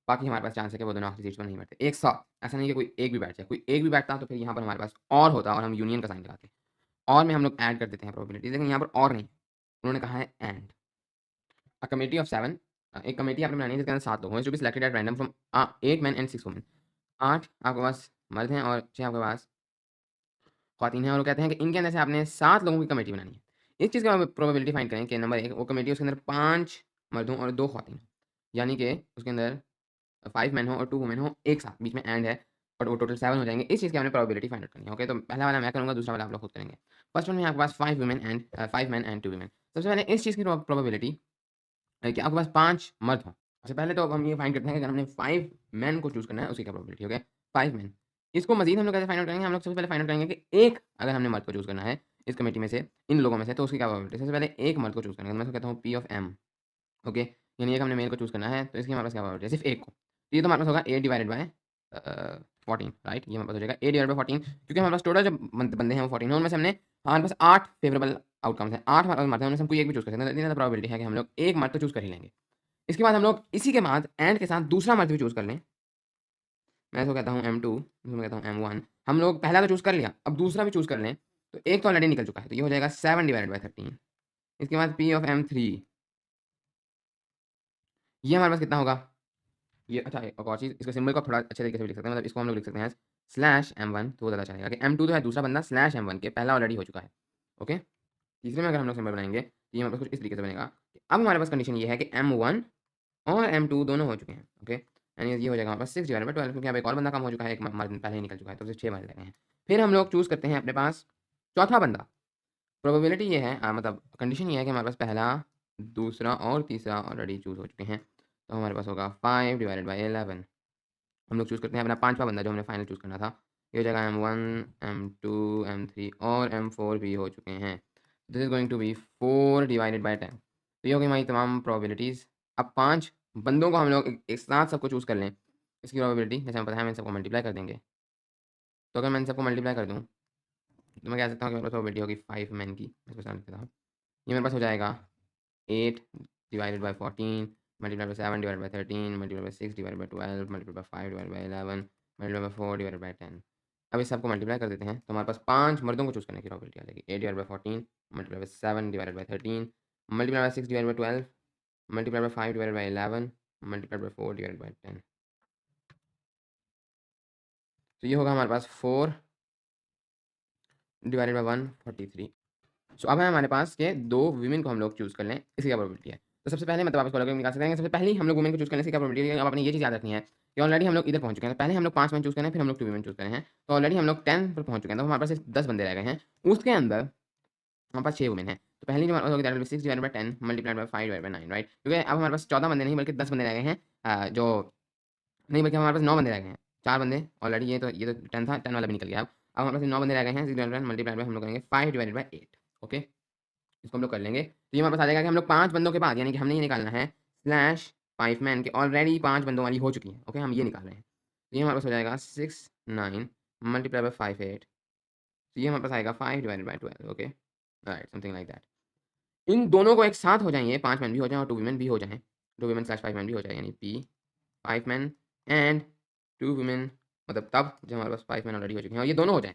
बाकी हमारे पास चांस है कि वो दोनों आखिरी सीट्स पर नहीं बैठते एक साथ। ऐसा नहीं है कि कोई एक भी बैठ जाए, कोई एक भी बैठता तो फिर यहाँ पर हमारे पास और होता और हम यूनियन का साइन लगाते। और में हम लोग ऐड कर देते हैं प्रोबेबिलिटी, लेकिन यहाँ पर और नहीं, उन्होंने कहा है एंड। अ कमेटी ऑफ 7, एक कमेटी आपने बनानी है जिसके अंदर 7 लोग हैं, जो भी selected at random from 8 main and 6 women. 8 आपके पास मर्द हैं और 6 आपके पास ख़वातीन हैं, और वो कहते हैं कि इनके अंदर से आपने 7 लोगों की कमेटी बनानी है। इस चीज़ की प्रोबेबिलिटी फाइंड करें कि नंबर 1 वो कमेटी उसके अंदर 5 मर्द हों और 2 ख़वातीन हों, यानी कि उसके अंदर 5 मेन हो और 2 वुमेन हो एक साथ, बीच में एंड है और वो टोटल 7 हो जाएँगे। इस चीज़ की हमने प्रोबेबिलिटी फाइंड आउट करनी है। ओके, तो पहला वाला मैं करूँगा, दूसरा वाला आप लोग खुद करेंगे। फर्स्ट वन में आपके पास 5 women and 5 main and 2 women. सबसे पहले इस चीज़ की प्रोबेबिलिटी है कि आपके पास 5 मर्द हों। सबसे पहले तो अब हम ये फाइंड करते हैं कि अगर हमने 5 मेन को चूज़ करना है, उसकी क्या प्रोबेबिलिटी, ओके? 5 मेन। इसको मज़ीद हम लोग कैसे फाइंड आउट करेंगे? हम लोग सबसे पहले फाइंड आउट करेंगे कि एक अगर हमने मर्द को चूज़ करना है इस कमेटी में से, इन लोगों में से, तो उसकी क्या प्रोबेबिलिटी है? सबसे पहले एक मर्द को चूज़ करेंगे, तो मैं इसको कहता हूँ पी ऑफ एम, ओके? यानी एक हमने मेल को चूज़ करना है, तो इसकी हमारे पास क्या प्रोबेबिलिटी है? सिर्फ एक को। तो ये तो हमारे पास होगा 8 डिवाइडेड बाय 14, राइट? ये हमारे पास हो जाएगा 8 डिवाइडेड बाय 14, क्योंकि हमारे पास टोटल जो बंदे हैं वो 14 हैं, उनमें से हमने हमारे पास 8 फेवरेबल आउटकम्स हैं, 8 हमारे पास मर्द हैं, उनमें से हम कोई एक भी चूज़ कर सकते हैं। तो इतनी ज़्यादा प्रोबेबिलिटी है कि हम लोग एक मर्द तो चूज़ कर ही लेंगे। इसके बाद हम लोग इसी के बाद एंड के साथ दूसरा मर्द भी चूज़ कर लें। मैं इसको कहता हूँ M2, इसको मैं कहता हूँ M1। हम लोग पहला तो चूज़ कर लिया, अब दूसरा भी चूज़ कर लें, तो एक तो ऑलरेडी निकल चुका है, तो ये हो जाएगा 7 डिवाइडेड बाय 13। इसके बाद P ऑफ M3, ये हमारे पास कितना होगा? ये अच्छा, एक और चीज़, इसका सिंबल को आप थोड़ा अच्छे तरीके से भी लिख सकते हैं, मतलब इसको हम लोग लिख सकते हैं स्लैश M1, तो वो ज़्यादा चलेगा कि M2 तो है दूसरा बंदा, स्लैश M1 के पहला ऑलरेडी हो चुका है। ओके? तीसरे में अगर हम लोग सिंबल बनाएँगे, तो ये हमारे पास कुछ इस तरीके से बनेगा कि अब हमारे पास कंडीशन ये है कि M1 और M2 दोनों हो चुके हैं। ओके? यानी ये हो जाएगा हमारे पास 6 डिवाइडेड बाय 12, क्योंकि अब एक और बंदा कम हो चुका है, एक मर्द पहले ही निकल चुका है, तो सिर्फ 6 बच गए हैं। फिर हम लोग चूज़ करते हैं अपने पास चौथा बंदा। प्रोबेबिलिटी ये है, मतलब कंडीशन ये है कि हमारे पास पहला, दूसरा और तीसरा ऑलरेडी चूज़ हो चुके हैं। तो हमारे पास होगा 5 डिवाइडेड बाय 11। हम लोग चूज़ करते हैं अपना 5वां बंदा जो हमने फाइनल चूज़ करना था। ये हो जाएगा M1, M2, M3 और M4 भी हो चुके हैं। This is going to be 4 divided by 10। तो ये हो गई हमारी तमाम प्रोबेबिलिटीज़। अब 5 बंदों को हम लोग एक साथ सबको चूज़ कर लें। इसकी प्रोबेबिलिटी जैसे हमें पता है, हम इन सबको मल्टीप्लाई कर देंगे। तो अगर मैं इन सबको मल्टीप्लाई कर दूँ, तो मैं कह सकता हूँ कि मेरे पास प्रोबेबिलिटी होगी 5 मेन की। मैं इसको साइड लिख देता हूँ। ये मेरे पास हो जाएगा 8 divided bye 14 multiplied by 7 divided by 13 multiplied by 6 divided by 12 multiplied by 5 divided bye 11 multiplied by 4 divided by 10। अब इस सबको मल्टीप्लाई कर देते हैं, तो हमारे पास 5 मर्दों को चूज़ करने की प्रोबेबिलिटी आ जाएगी। 8 divided bye 14 multiplied by 7 divided by 13 multiplied by 6 divided by 12 multiplied by 5 divided bye 11 multiplied by 4 divided by 10। तो ये होगा हमारे पास 4 डिवाइडेड बाय 143। सो अब है हमारे पास के 2 वुमेन को हम लोग चूज़ कर लें, इसकी क्या प्रोबेबिलिटी है? तो सबसे पहले मतलब आप इसको अलग निकाल सकते हैं। सबसे पहले ही हम लोग वुमेन को चूज़ करने से क्या प्रोबेबिलिटी है, अब आपने ये चीज़ याद रखनी है कि ऑलरेडी हम लोग इधर पहुँच चुके हैं। तो पहले हम लोग 5 मैन चूज़ करें, फिर हम लोग 2 वुमेन चूज़ करे हैं। तो ऑलरेडी हम लोग 10 पर पहुँच चुके हैं, तो हमारे पास सिर्फ 10 बंदे रह गए हैं। उसके अंदर हमारे पास 6 वुमेन हैं। तो पहली जो हमारे पास होगी that will B 6 divided by 10 multiplied by 5 divided bye 9, right? क्योंकि अब हमारे पास 14 बंदे नहीं बल्कि 10 बंदे रह गए हैं, जो नहीं बल्कि हमारे पास 9 बंदे रह गए हैं। 4 बंदे ऑलरेडी, ये तो 10 था, 10 वाला भी निकल गया अब। अब हमारे पास 9 बंदे रह गए हैं, 6 डिवाइडेड बाय मल्टीप्लाइड बाय हम लोग करेंगे 5 डिवाइडेड बाय 8, ओके? इसको हम लोग कर लेंगे। तो ये हमारे पास आ जाएगा कि हम लोग 5 बंदों के बाद, यानी कि हमने ये निकालना है स्लैश 5 मैन के ऑलरेडी 5 बंदों वाली हो चुकी है, ओके? हम ये निकाल रहे हैं। तो ये हमारे पास हो जाएगा 6 9 मल्टीप्लाई बाय 5 8। तो ये हमारे पास आएगा 5 divided by 12, okay? Right, something like that. इन दोनों को एक साथ हो जाएँ, ये 5 मैन भी हो जाएँ और 2 वुमेन भी हो जाएँ। 2 वुमेन स्लैश 5 मैन भी हो जाए, यानी पी 5 मैन एंड 2 वुमेन, मतलब तब जब हमारे पास 5 मैन ऑलरेडी हो चुके हैं और ये दोनों हो जाएँ,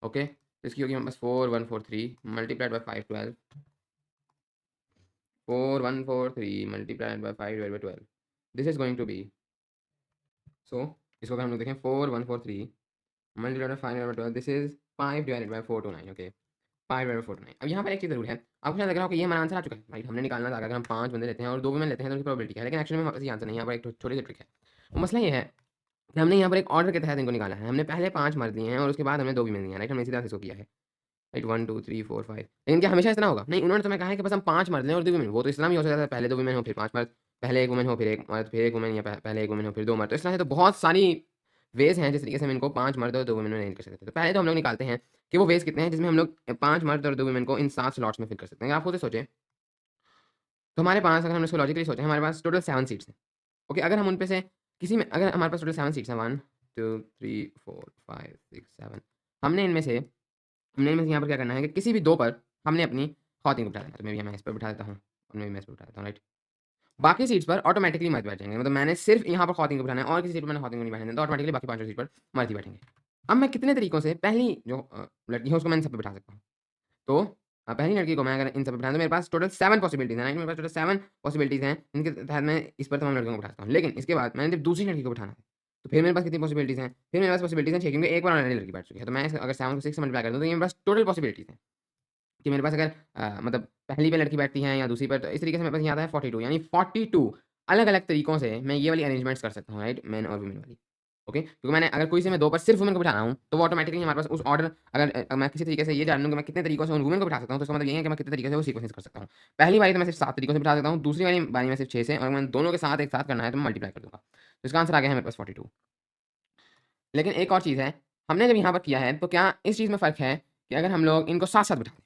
ओके? तो इसकी होगी हमारे पास 4143 multiplied by 512 4143 multiplied by 5 divided by 12। This is going to be, so इसको अगर हम लोग देखें 4143 multiplied by 5 divided by 12, this is 5 divided by 429, okay? 5 divided by 429। अब यहाँ पर एक चीज़ ज़रूर है, आपको शायद लग रहा हो कि ये हमारा आंसर आ चुका है, राइट? हमने निकालना था अगर हम 5 बंदे लेते हैं और 2 वुमेन लेते हैं तो उनकी प्रोबेबिलिटी क्या है, लेकिन एक्चुअली में हमारे पास ये आंसर नहीं है। यहाँ पर एक छोटी सी ट्रिक है। वो मसला ये है कि हमने यहाँ पर एक ऑर्डर के तहत इनको निकाला है। हमने पहले 5 मर्द दिए हैं और उसके बाद हमने 2 वुमेन दिए हैं, राइट? हमने इसी तरह से इसको किया है, राइट? 1 2 3 4 5। लेकिन क्या हमेशा इस तरह होगा? नहीं, उन्होंने तो मैं कहा है कि बस हम 5 मर्द लें और 2 वुमेन। वो तो इस तरह भी हो सकता है, पहले 2 वुमेन हो फिर 5 मर्द, पहले 1 वुमेन हो फिर 1 मर्द, फिर 1 वुमेन, या पहले 1 वुमेन हो फिर 2 मर्द। तो इस तरह से तो बहुत सारी वेज़ हैं जिस तरीके से हम इनको 5 मर्द और 2 वुमेन में अरेंज कर सकते हैं। तो पहले तो हम लोग निकालते हैं कि वो वेज़ कितने हैं जिसमें हम लोग 5 मर्द और 2 वुमेन को इन 7 स्लॉट्स में फिट कर सकते हैं। आप खुद से सोचें, तो हमारे पास, अगर हम इसको लॉजिकली सोचें, हमारे पास टोटल 7 सीट्स हैं, ओके? अगर हम उनमें से किसी में, अगर हमारे पास टोटल 7 सीट्स हैं, 1 2 3 4 5 6 7, हमने इनमें से यहाँ पर क्या करना है कि किसी भी 2 पर हमने अपनी खवातीन को बिठा देना, तो मैं भी मैं इस पर बिठा देता हूँ और मैं भी मैं इस पर बिठा देता हूँ, राइट। बाकी सीट्स पर ऑटोमेटिकली मर्द बैठ जाएंगे, मतलब मैंने सिर्फ यहाँ पर खवातीन को बिठाना है और किसी सीट पर मैंने खवातीन को नहीं बैठने, तो ऑटोमेटिकली बाकी पांचों सीट पर मर्द ही बैठेंगे। अब मैं कितने तरीकों से पहली जो लड़की है उसको मैं इन सब पे बिठा सकता हूँ। तो पहली लड़की को मैं अगर इन सब पे बिठाऊँ तो मेरे पास टोटल 7 पॉसिबिलिटीज़ हैं, राइट। मेरे पास टोटल 7 पॉसिबिलिटीज़ हैं, इनके तहत मैं इस पर तमाम लड़कियों को बिठाता हूँ। लेकिन इसके बाद मैंने जब दूसरी लड़की को बिठाना है, तो फिर मेरे पास कितनी पॉसिबिलिटीज़ हैं? फिर मेरे पास पॉसिबिलिटीज़ हैं 6, क्योंकि एक बार ऑलरेडी लड़की बैठ चुकी है। तो मैं अगर 7 को 6 से मल्टीप्लाई कर दूँ तो ये मेरे पास टोटल पॉसिबिलिटीज़ हैं कि मेरे पास अगर मतलब पहली पे लड़की बैठती है या दूसरी पर, तो इस तरीके से मेरे पास यहाँ आता है 42, यानी 42 अलग-अलग तरीकों से मैं ये वाली अरेंजमेंट्स कर सकता हूँ, राइट, मेन और वुमेन वाली। ओके, क्योंकि मैंने अगर कोई से मैं 2 पर सिर्फ वुमेन को बिठा रहा हूँ, तो वो ऑटोमेटिकली हमारे पास उस ऑर्डर, अगर मैं किसी तरीके से ये जान लूँ कि मैं कितने तरीकों से उन वुमेन को बिठा सकता हूँ, तो इसका मतलब ये है कि मैं कितने तरीके से वो सीक्वेंस कर सकता हूँ। पहली बारी तो मैं सिर्फ 7 तरीकों से बिठा सकता हूँ, दूसरी वाली बारी में सिर्फ 6 से, और मैं दोनों के साथ एक साथ करना है तो मैं मल्टीप्लाई कर दूँगा। तो इसका आंसर आ गया है मेरे पास 42। लेकिन एक और चीज़ है, हमने जब यहाँ पर किया है, तो क्या इस चीज़ में फ़र्क है कि अगर हम लोग इनको साथ-साथ बिठा दें,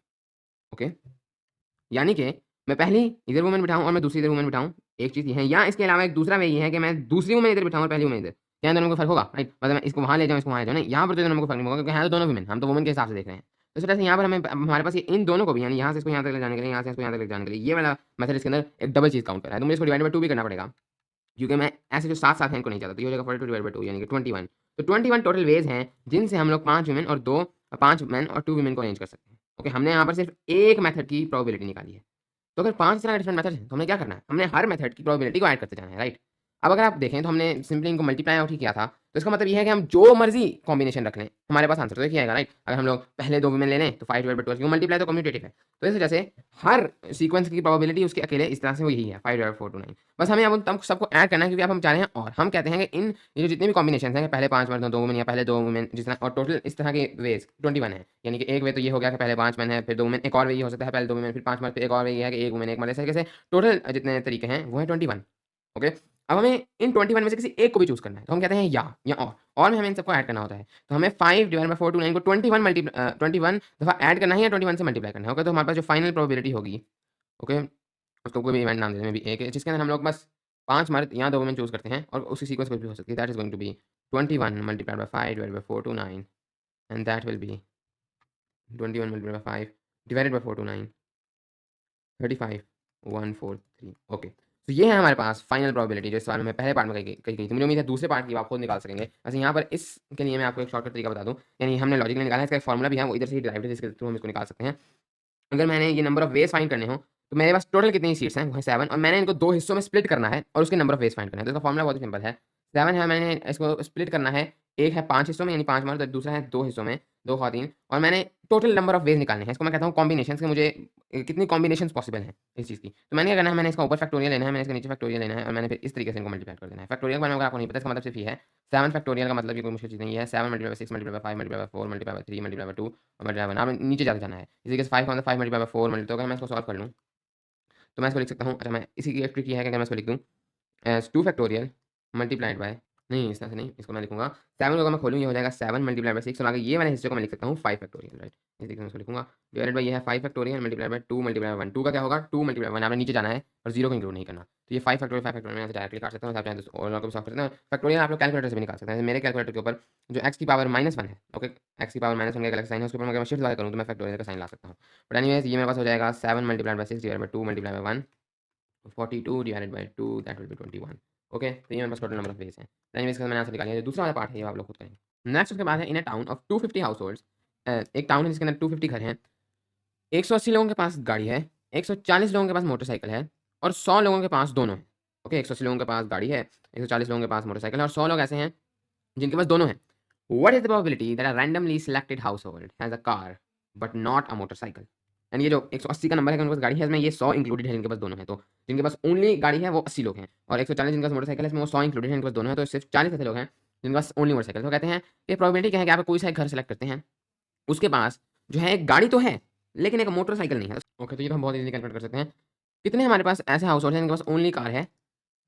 ओके? यानी कि मैं पहली इधर वुमन बिठाऊँ और मैं दूसरी इधर वुमन बिठाऊँ, एक चीज़ ये है, या इसके अलावा एक दूसरा वे ये है कि मैं दूसरी वुमन इधर बिठाऊँ और पहली वुमन इधर। क्या इन दोनों में कोई फ़र्क होगा? राइट? मतलब मैं इसको वहाँ ले जाऊँ, इसको वहाँ ले जाऊँ, नहीं, यहाँ पर तो इन दोनों में कोई फ़र्क नहीं होगा, क्योंकि हैं तो दोनों वुमेन, हम तो वुमन के हिसाब से देख रहे हैं। तो इस वजह से यहाँ पर हमें हमारे पास ये इन दोनों को भी, यानी यहाँ से इसको यहाँ तक ले जाने के लिए, यहाँ से इसको यहाँ तक ले जाने के लिए, ये वाला मेथड इसके अंदर एक डबल चीज़ काउंट कर रहा है, तो मुझे इसको डिवाइड बाय 2 भी करना पड़ेगा, क्योंकि मैं ऐसे जो साथ-साथ हैं इनको नहीं चाहता। तो ये हो जाएगा 42 डिवाइड बाय 2, यानी कि 21। तो 21 टोटल वेज़ हैं जिनसे हम लोग 5 वुमेन और 5 मेन और 2 वुमेन को अरेंज कर सकते हैं। ओके, हमने यहाँ पर सिर्फ एक मेथड की प्रोबेबिलिटी निकाली है। तो अगर 5 तरह के डिफरेंट मेथड हैं, तो हमें क्या करना है? हमने हर मेथड की प्रोबेबिलिटी को ऐड करते जाना है, राइट? अब अगर आप देखें तो हमने सिंपली इनको मल्टीप्लाई आउट ही किया था, तो इसका मतलब ये है कि हम जो मर्ज़ी कॉम्बिनेशन रख लें, हमारे पास आंसर तो एक ही आएगा, राइट? अगर हम लोग पहले 2 वुमेन ले लें, तो 5 डिवाइड बाय 12, क्योंकि मल्टीप्लाई तो कम्यूटेटिव है। तो इस वजह से हर सीक्वेंस की प्रोबेबिलिटी उसके अकेले इस तरह से वो यही है, 5 डिवाइड 4 टू 9। बस हमें अब उन तब सबको ऐड करना है, क्योंकि अब हम चाह रहे हैं, और हम कहते हैं कि इन ये जो जितने भी कॉम्बिनेशंस हैं, पहले 5 मर्द, 2 वुमेन, या पहले 2 वुमेन, जिस तरह, और टोटल इस तरह के वेज़ 21 हैं। यानी कि एक वे तो ये हो गया कि पहले 5 मेन है, फिर 2 वुमेन, एक और वे ये हो सकता है पहले 2 वुमेन, फिर 5 मर्द, फिर एक और वे ये है कि 1 वुमेन, 1 मर्द, इस तरीके से टोटल जितने तरीके हैं वो हैं 21। ओके? अब हमें इन 21 में से किसी एक को भी चूज़ करना है, तो हम कहते हैं या और में हमें इन सबको ऐड करना होता है। तो हमें 5 डिवाइड बाय 4 टू 9 को 21 दफ़ा ऐड करना है या 21 से मल्टीप्लाई करना है। ओके? तो हमारे पास जो फाइनल प्रोबेबिलिटी होगी, ओके? उसको कोई भी इवेंट नाम दे दें, मे बी एक है, जिसके अंदर हम लोग बस 5 मर्द या 2 वुमेन चूज़ करते हैं, और उसकी सीक्वेंस कुछ भी हो सकती है। That is going to be 21 multiplied by 5 divided by 4 to 9, and that will be 21 multiplied by 5 divided by 4 to 9, 35, 143। Okay. तो ये है हमारे पास फाइनल प्रोबेबिलिटी, जो इस सवाल में पहले पार्ट में कही गई थी। मुझे उम्मीद है दूसरे पार्ट की आप खुद निकाल सकेंगे। वैसे यहाँ पर इसके लिए मैं आपको एक शॉर्टकट तरीका बता दूँ, यानी हमने लॉजिकली निकाला है, इसका एक फॉर्मूला भी है, वो इधर से ही डिराइव्ड है, जिसके थ्रू हम इसको निकाल सकते हैं। अगर मैंने ये नंबर ऑफ वेज़ फाइंड करने हो, तो मेरे पास टोटल कितनी सीट्स हैं? वो है 7, और मैंने इनको 2 हिस्सों में स्प्लिट करना है और उसके नंबर ऑफ वेज़ फाइंड करना है। तो इसका फॉर्मूला बहुत ही सिंपल है। 7 है, मैंने इसको स्प्लिट करना है, एक है 5 हिस्सों में, यानी 5 मर्द, और दूसरा है 2 हिस्सों में, 2 ख़वातीन, और मैंने टोटल नंबर ऑफ वेज़ निकालने हैं। इसको मैं कहता हूँ कॉम्बिनेशंस, कि मुझे कितनी कॉम्बिनेशंस पॉसिबल हैं इस चीज़ की। तो मैंने क्या करना है, मैंने इसका ऊपर फैक्टोरियल लेना है, मैंने इसके नीचे फैक्टोरियल लेना है, और मैंने फिर इस तरीके से इनको मल्टीप्लाई कर देना है। फैक्टोरियल के बारे में अगर आपको नहीं पता, इसका मतलब सिर्फ ये है, 7 फैक्टोरियल का मतलब ये कोई मुश्किल चीज़ नहीं है। 7 multiply by 6 multiply by 5 multiply by 4 multiply by 3 multiply by 2 और मल्टीप्लाई बाय 1, आपने नीचे जाते जाना है। इसी तरीके से 5 का मतलब 5 मल्टीप्लाई बाय 4 मल्टीप्लाई, तो अगर मैं इसको सॉल्व कर लूँ, तो मैं इसको लिख सकता हूँ, अच्छा, मैं इसी की एक ट्रिक ये है कि अगर मैं इसको लिख दूँ एज़ 2 फैक्टोरियल मल्टीप्लाइड बाय, नहीं, इस तरह से नहीं, इसको मैं लिखूँगा 7 को अगर मैं खोलूँ, ये हो जाएगा 7 मल्टीप्लाइड बाय 6, और आगे ये वाले हिस्से को मैं लिख सकता हूँ 5 फैक्टोरियल, राइट। इस तरीके से मैं इसको लिखूँगा, डिवाइडेड बाय ये है 5 factorial multiplied by 2 multiplied by 1, 2 का क्या होगा, 2 मल्टीप्लाइड 1, आपने नीचे जाना है और 0 को इंक्लूड नहीं करना। तो ये 5 फैक्टोरियल मैं यहाँ से डायरेक्टली काट सकता हूँ, आप चाहें तो और को भी सॉल्व कर सकते हैं। फैक्टोरियल आप लोग कैलकुलेटर से भी निकाल सकते हैं। मेरे कैलकुलेटर के ऊपर जो x की पावर -1 है, ओके, x की पावर -1 का एक अलग साइन है, उसके ऊपर अगर मैं शिफ्ट लगा करूँ, तो मैं फैक्टोरियल का साइन ला सकता हूँ। बट एनीवेज़ ये मेरे पास हो जाएगा 7 multiplied by 6 divided by 2 multiplied by 1, 42 divided by 2, that will be 21। Okay, तो ये मेरे पास टोटल नंबर ऑफ वेज़ हैं। एनीवेज़ इसका मैंने आंसर निकाल लिया। जो दूसरा वाला पार्ट है, ये आप लोग खुद करेंगे। नेक्स्ट उसके बाद है, in a town of 250 households, एक टाउन है जिसके अंदर 250 घर हैं, 180 लोगों के पास गाड़ी है, 140 लोगों के पास मोटरसाइकिल है, और 100 लोगों के पास दोनों हैं। ओके, 180 लोगों के पास गाड़ी है, 140 लोगों के पास मोटरसाइकिल है, और 100 लोग ऐसे हैं जिनके पास दोनों हैं। What is the probability that a randomly selected household has a car but not a motorcycle? And ये जो 180 का नंबर है कि उनके पास गाड़ी है, इसमें ये 100 इंक्लूडेड है जिनके पास दोनों हैं। तो जिनके पास ओनली गाड़ी है वो 80 लोग हैं, और 140 जिनके पास मोटरसाइकिल है, इसमें वो 100 इंक्लूडेड है, जिनके पास दोनों हैं, तो सिर्फ 40 ऐसे लोग हैं जिनके पास ओनली मोटरसाइकिल। तो कहते हैं ये प्रोबेबिलिटी क्या है कि आप कोई सा एक घर सेलेक्ट करते हैं, उसके पास जो है एक गाड़ी तो है, लेकिन एक मोटरसाइकिल नहीं है। ओके, तो ये तो हम बहुत ईज़िली कैलकुलेट कर सकते हैं। कितने हमारे पास ऐसे हाउसहोल्ड हैं जिनके पास ओनली कार है,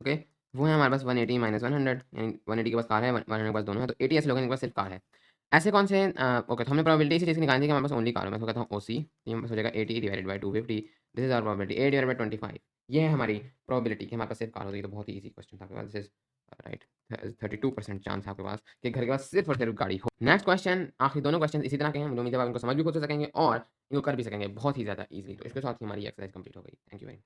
ओके, वो है हमारे पास 180 माइनस 100, यानी 180 के पास कार है, 100 के पास दोनों हैं, तो 80 ऐसे लोग हैं जिनके पास सिर्फ कार है। ऐसे कौन से ओके, तो हमने प्रोबेबिलिटी इसी चीज़ की निकाली थी कि हमारे पास ओनली कार है। मैं इसको कहता हूँ ओसी, ये हमारे पास हो जाएगा 80 divided by 250, this is our probability, 8 divided by 25। ये है हमारी प्रोबेबिलिटी कि हमारे पास सिर्फ कार होती है। तो बहुत ही ईज़ी क्वेश्चन था आपके पास, दिस इज़ राइट, 32% चांस है आपके पास कि घर के पास सिर्फ और सिर्फ गाड़ी हो। नेक्स्ट क्वेश्चन, आखिरी दोनों क्वेश्चन इसी तरह के हैं। मुझे उम्मीद है आप इनको समझ भी खुद से सकेंगे, और इनको कर भी सकेंगे बहुत ही ज़्यादा ईज़िली। तो इसके साथ ही हमारी एक्सरसाइज कंप्लीट हो गई। Thank you very